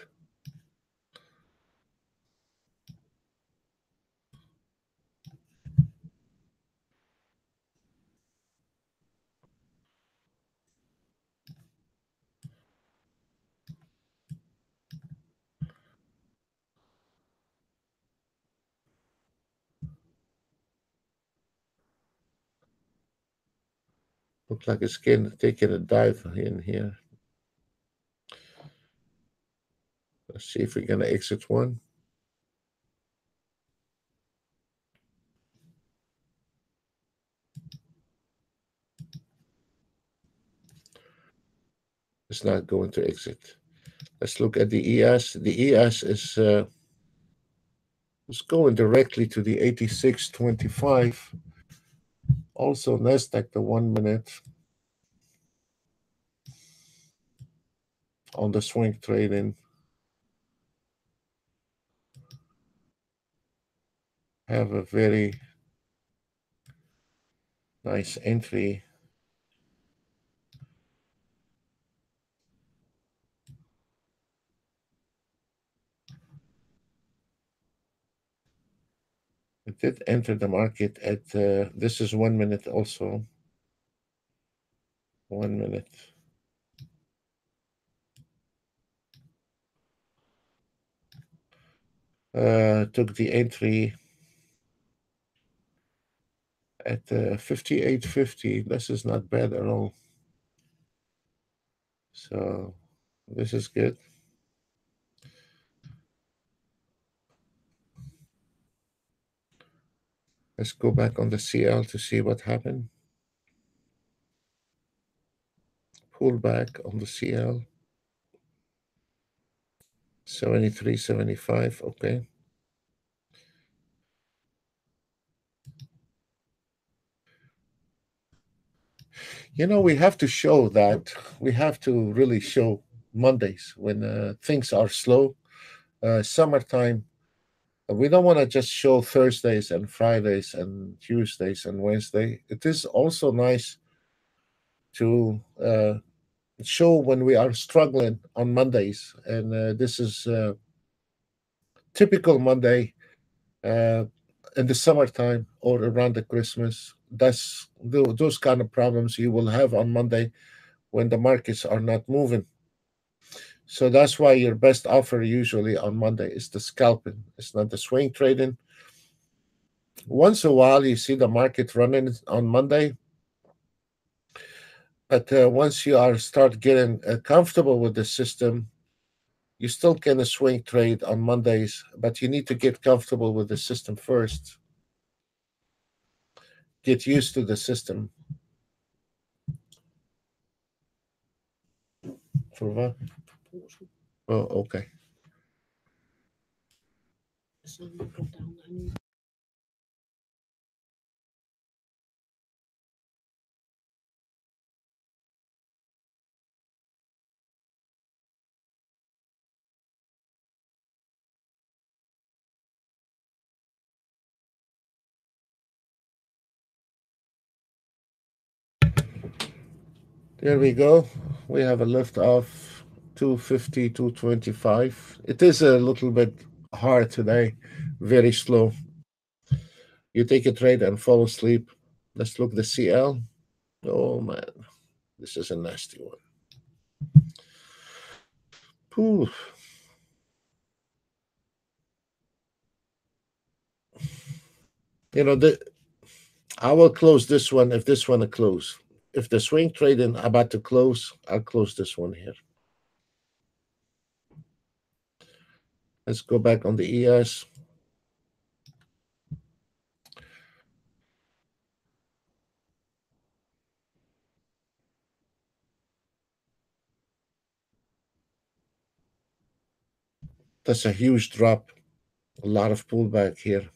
Looks like it's taking a dive in here. Let's see if we're going to exit one. It's not going to exit. Let's look at the ES. The ES is going directly to the 86.25. Also, Nasdaq, the 1 minute on the swing trading, have a very nice entry. It did enter the market at, this is 1 minute also. 1 minute. Took the entry at 58.50. This is not bad at all. So this is good. Let's go back on the CL to see what happened. Pull back on the CL. 73.75. Okay. You know, we have to show that. We have to really show Mondays when things are slow. Summertime, we don't want to just show Thursdays and Fridays and Tuesdays and Wednesday. It is also nice to show when we are struggling on Mondays. And this is typical Monday in the summertime or around the Christmas. That's those kind of problems you will have on Monday when the markets are not moving. So that's why your best offer usually on Monday is the scalping. It's not the swing trading. Once in a while, you see the market running on Monday, but once you are start getting comfortable with the system, you still can swing trade on Mondays, but you need to get comfortable with the system first. Get used to the system. For what? Oh, okay. There we go. We have a lift of 250, 225. It is a little bit hard today, very slow. You take a trade and fall asleep. Let's look at the CL. Oh man, this is a nasty one. Whew. You know, I will close this one if this one will close. If the swing trading about to close, I'll close this one here. Let's go back on the ES. That's a huge drop. A lot of pullback here.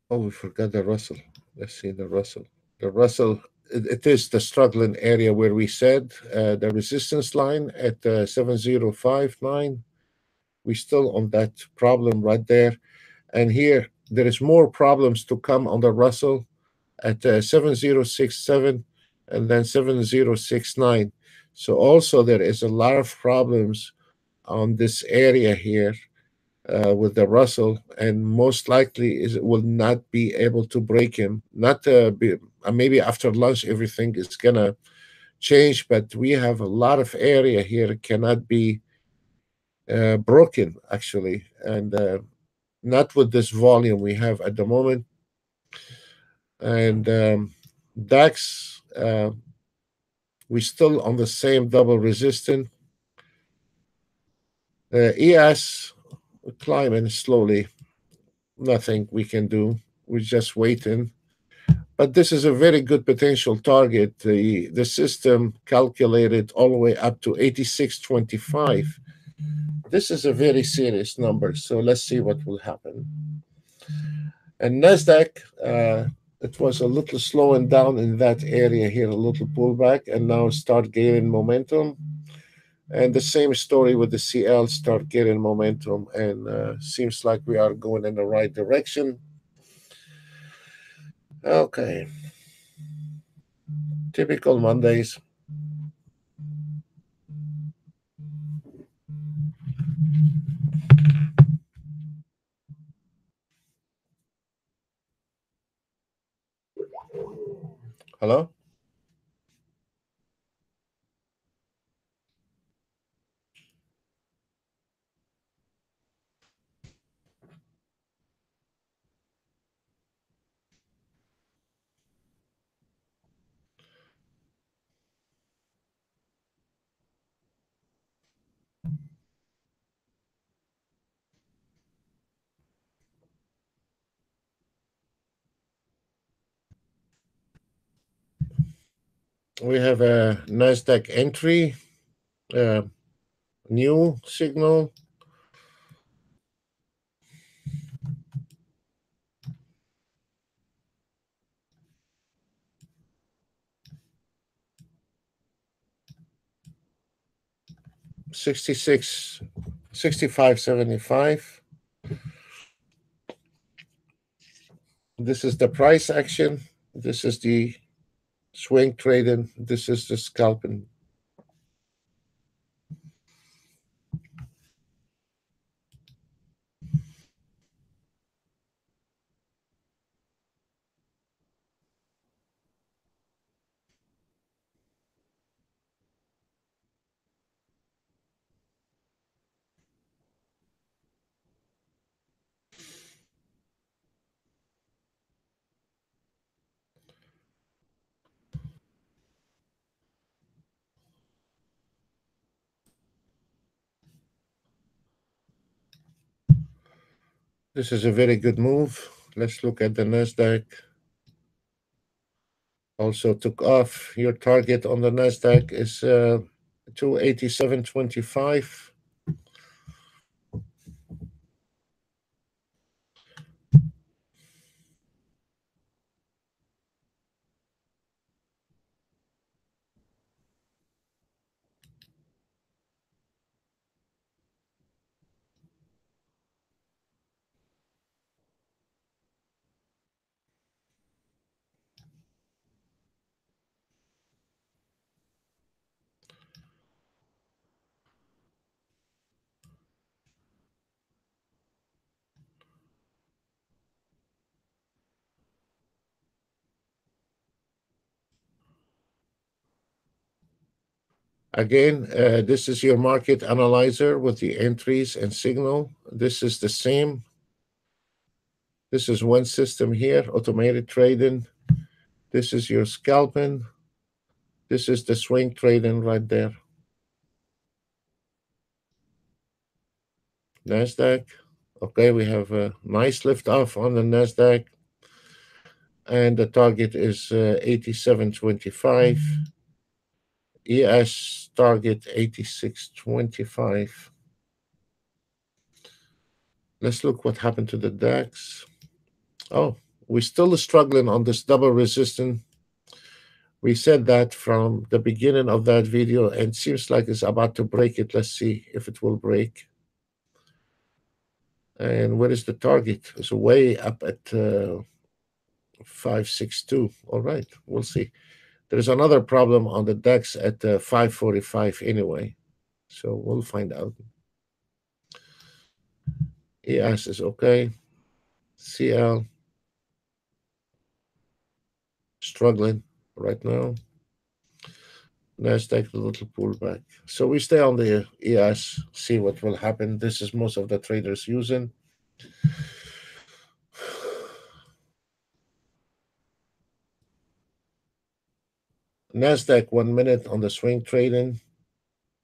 Oh, we forgot the Russell. Let's see the Russell. The Russell, it is the struggling area where we said the resistance line at 7059. We're still on that problem right there. And here, there is more problems to come on the Russell at 7067 and then 7069. So also there is a lot of problems on this area here with the Russell, and most likely is it will not be able to break him. Not maybe after lunch everything is gonna change, but we have a lot of area here cannot be broken actually, and not with this volume we have at the moment. And DAX, we still on the same double resistance. ES climbing slowly, nothing we can do. We're just waiting. But this is a very good potential target. The system calculated all the way up to 86.25. This is a very serious number. So let's see what will happen. And Nasdaq, it was a little slowing down in that area here, a little pullback, and now start gaining momentum. And the same story with the CL, start getting momentum, and seems like we are going in the right direction. Okay, typical Mondays. Hello? We have a Nasdaq entry, uh, new signal, 66, 65.75. This is the price action. This is the swing trading. This is the scalping. This is a very good move. Let's look at the Nasdaq. Also took off. Your target on the Nasdaq is 287.25. Again, this is your market analyzer with the entries and signal. This is the same. This is one system here, automated trading. This is your scalping. This is the swing trading right there. Nasdaq. Okay, we have a nice lift off on the Nasdaq, and the target is 87.25. ES target 86.25. Let's look what happened to the DAX. Oh, we're still struggling on this double resistance. We said that from the beginning of that video, and it seems like it's about to break it. Let's see if it will break. And where is the target? It's way up at 562. All right, we'll see. There's another problem on the DEX at 545 anyway. So we'll find out. ES is okay. CL struggling right now. Nasdaq a little pullback. So we stay on the ES, see what will happen. This is most of the traders using. Nasdaq 1 minute on the swing trading.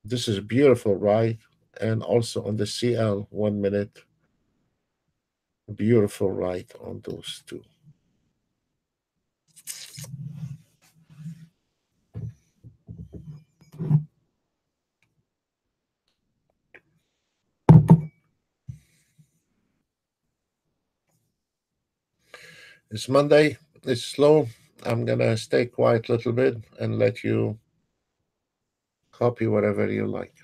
This is beautiful, right? And also on the CL 1 minute. Beautiful, right, on those two. It's Monday. It's slow. I'm going to stay quiet a little bit and let you copy whatever you like.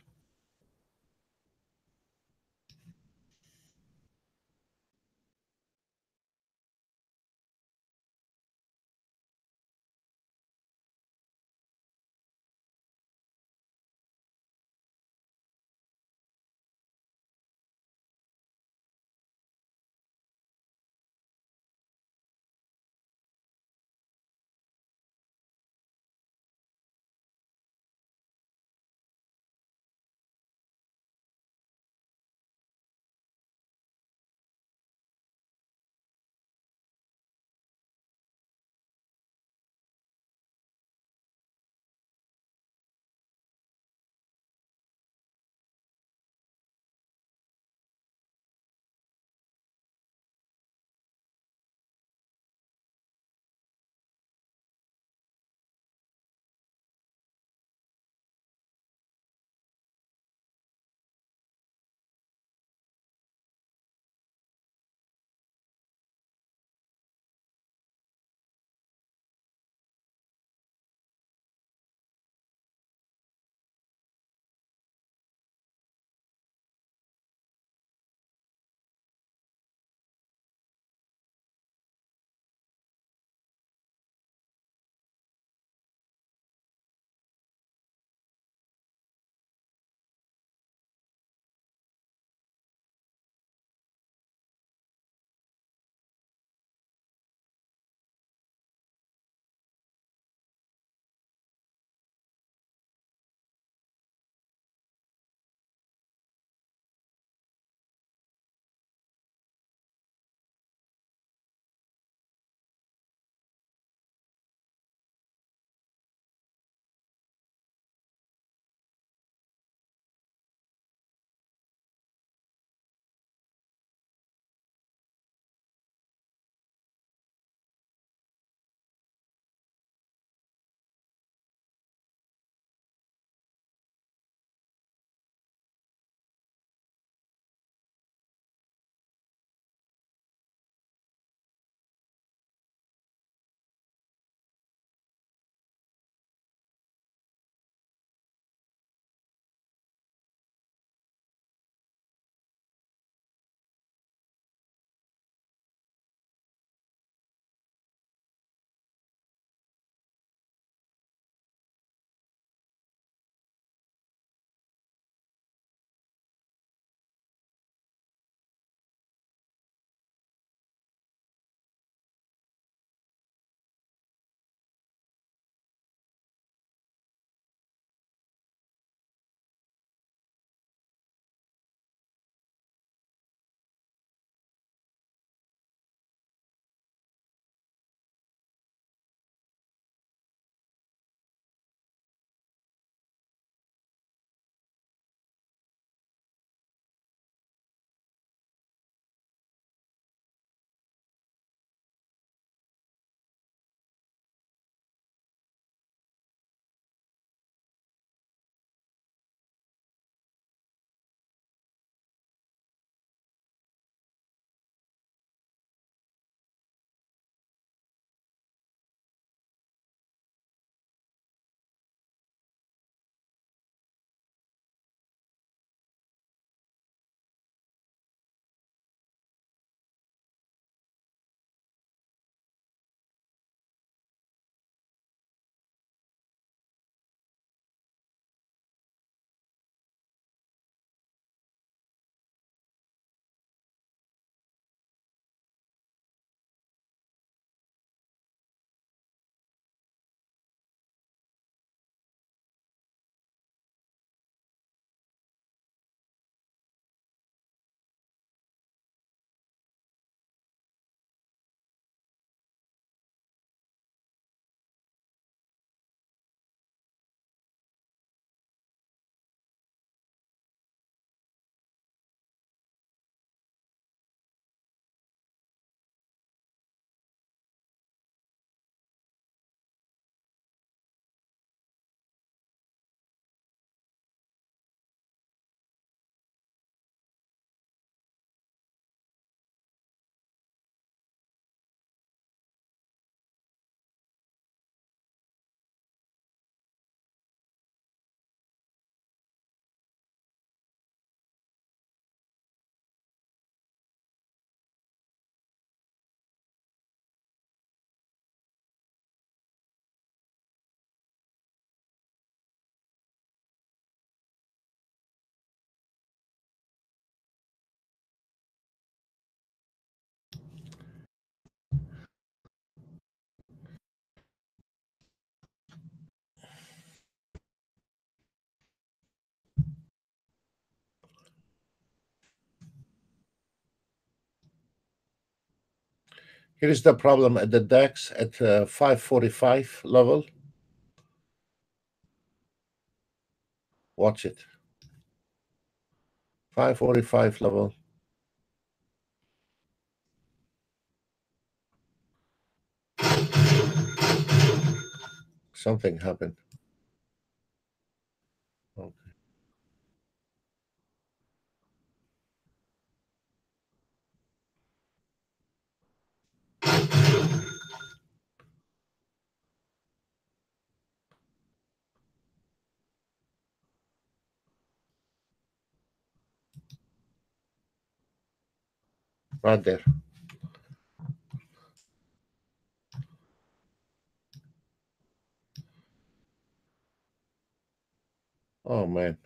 Here is the problem at the DAX at 545 level. Watch it. 545 level. Something happened. Okay. Right there. Oh man,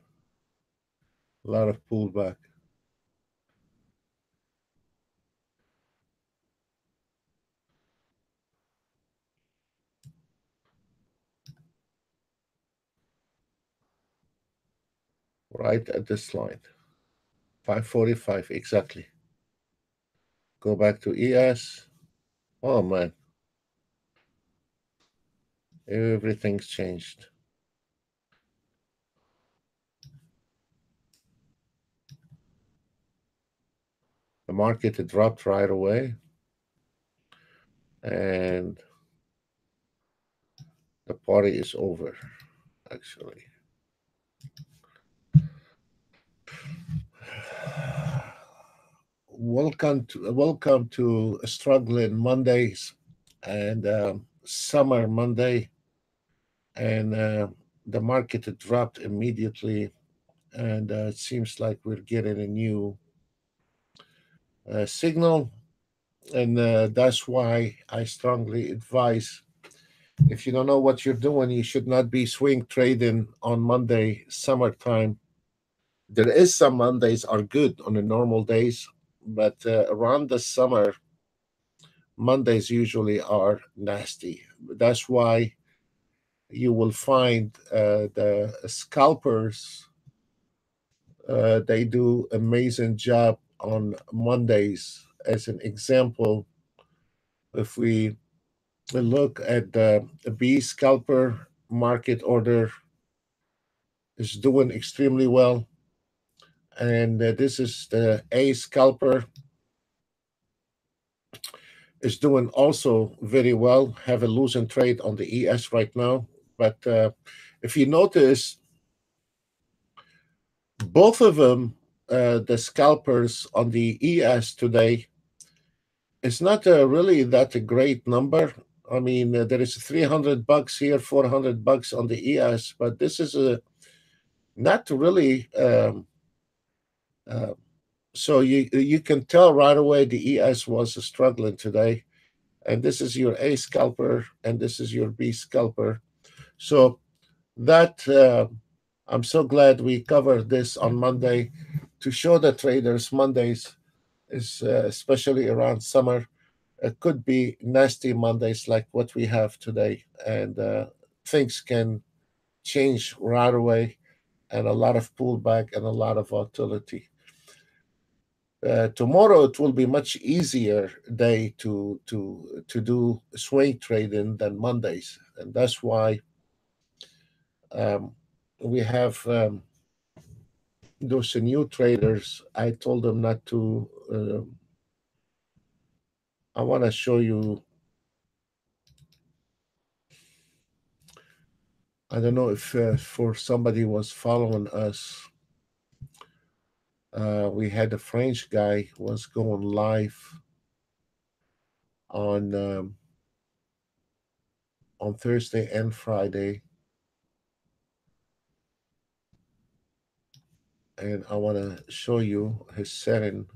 a lot of pullback. Right at this line. 545 exactly. Go back to ES. Oh man, everything's changed. The market had dropped right away, and the party is over, actually. Welcome to struggling Mondays and summer Monday, and the market had dropped immediately, and it seems like we're getting a new signal, and that's why I strongly advise, if you don't know what you're doing, you should not be swing trading on Monday summertime. There is some Mondays are good on the normal days, but around the summer, Mondays usually are nasty. That's why you will find the scalpers, they do amazing job on Mondays. As an example, if we look at the B scalper, market order is doing extremely well, and this is the A scalper, is doing also very well. Have a losing trade on the ES right now, but if you notice, both of them, the scalpers on the ES today, it's not really that a great number. I mean, there is $300 here, $400 on the ES, but this is not really. Uh, so you can tell right away the ES was struggling today, and this is your A scalper, and this is your B scalper. So that I'm so glad we covered this on Monday to show the traders Mondays is especially around summer. It could be nasty Mondays like what we have today, and things can change right away, and a lot of pullback and a lot of volatility. Tomorrow it will be much easier day to do swing trading than Mondays, and that's why um, we have those new traders. I told them not to. I want to show you. I don't know if for somebody was following us, we had a French guy was going live on Thursday and Friday, and I want to show you his setting.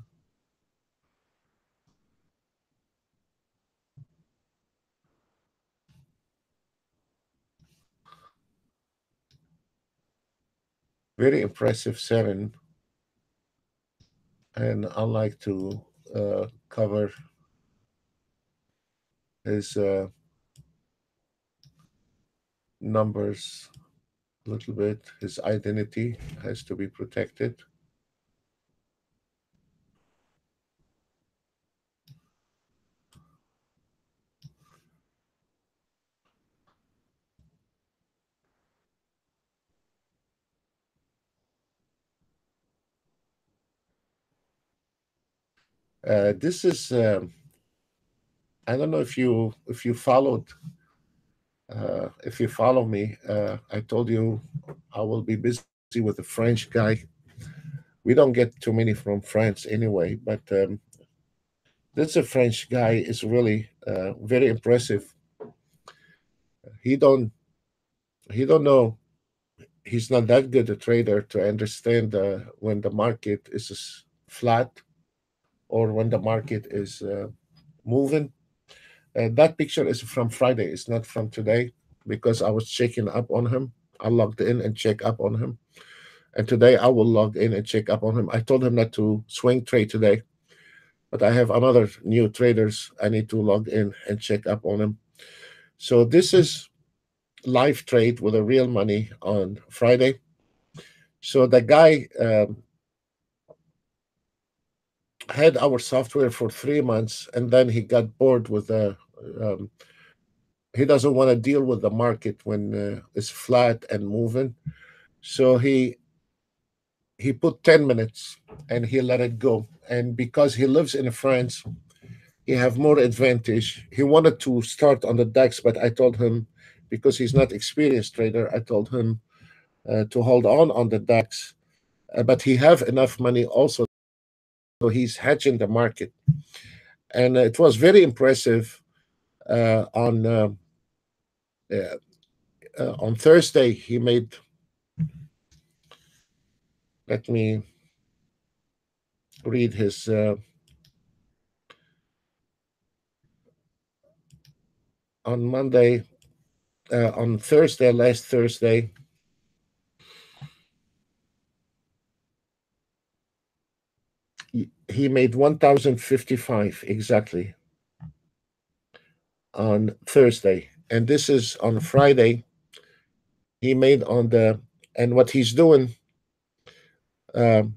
Very impressive setting, and I like to cover his numbers a little bit. His identity has to be protected. This is I don't know if you followed if you follow me. I told you I will be busy with a French guy. We don't get too many from France anyway, but this a French guy is really very impressive. He don't he don't know. He's not that good a trader to understand when the market is flat or when the market is moving. That picture is from Friday. It's not from today because I was checking up on him. I logged in and check up on him. And today I will log in and check up on him. I told him not to swing trade today, but I have another new traders. I need to log in and check up on him. So this is live trade with a real money on Friday. So the guy had our software for 3 months, and then he got bored with the. He doesn't want to deal with the market when it's flat and moving. So he put 10 minutes and he let it go. And because he lives in France, he have more advantage. He wanted to start on the DAX, but I told him because he's not experienced trader, I told him to hold on the DAX. But he have enough money also, so he's hedging the market. And it was very impressive uh, on Thursday. He made. Let me read his. On Monday, on Thursday, last Thursday, he made 1,055 exactly on Thursday, and this is on Friday. He made on the and what he's doing, um,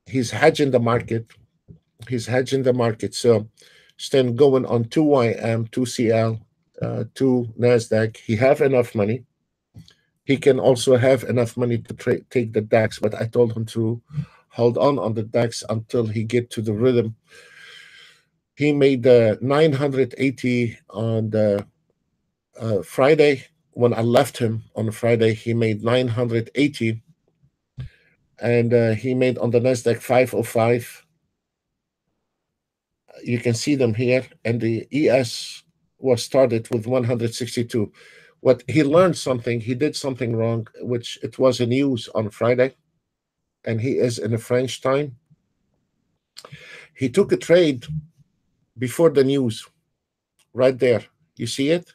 he's hedging the market. He's hedging the market. So, instead going on 2YM, 2CL, 2 Nasdaq, he have enough money. He can also have enough money to take the DAX, but I told him to hold on the DAX until he get to the rhythm. He made 980 on the Friday. When I left him on Friday, he made 980, and he made on the Nasdaq 505. You can see them here, and the ES was started with 162. What he learned something, he did something wrong, which it was in news on Friday, and he is in a French time. He took a trade before the news, right there. You see it?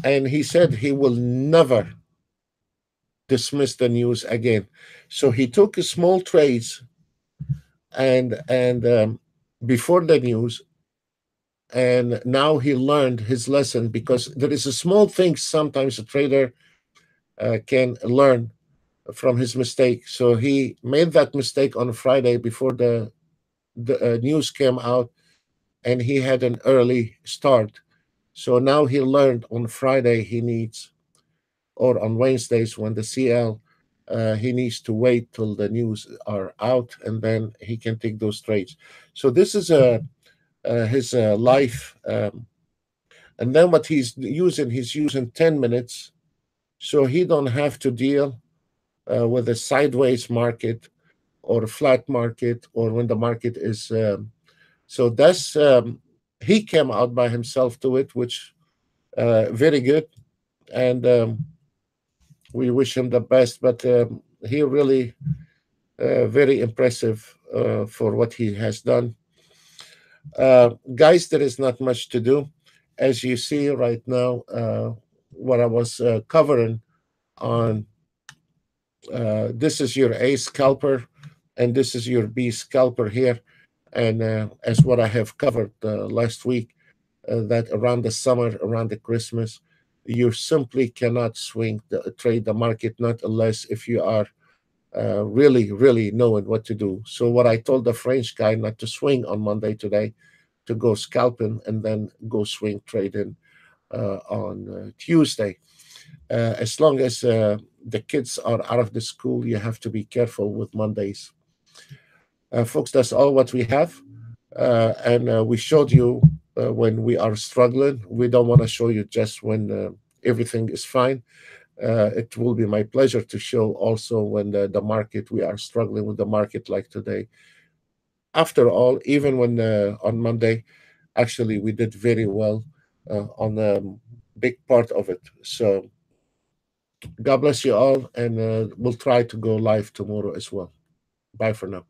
And he said he will never dismiss the news again. So he took a small trades and before the news, and now he learned his lesson because there is a small thing sometimes a trader can learn from his mistake. So he made that mistake on Friday before the news came out, and he had an early start. So now he learned on Friday he needs, or on Wednesdays when the CL, he needs to wait till the news are out, and then he can take those trades. So this is his life. And then what he's using 10 minutes, so he don't have to deal with a sideways market or a flat market, or when the market is. So that's he came out by himself to it, which very good, and we wish him the best. But he really very impressive for what he has done. Guys, there is not much to do. As you see right now, what I was covering on this is your A scalper, and this is your B scalper here. And as what I have covered last week, that around the summer, around the Christmas, you simply cannot trade the market, not unless if you are really, really knowing what to do. So what I told the French guy not to swing on Monday today, to go scalping and then go swing trading on Tuesday. As long as the kids are out of the school, you have to be careful with Mondays. Folks, that's all what we have. And we showed you when we are struggling. We don't want to show you just when everything is fine. It will be my pleasure to show also when the market, we are struggling with the market like today. After all, even when on Monday, actually, we did very well on a big part of it. So God bless you all, and we'll try to go live tomorrow as well. Bye for now.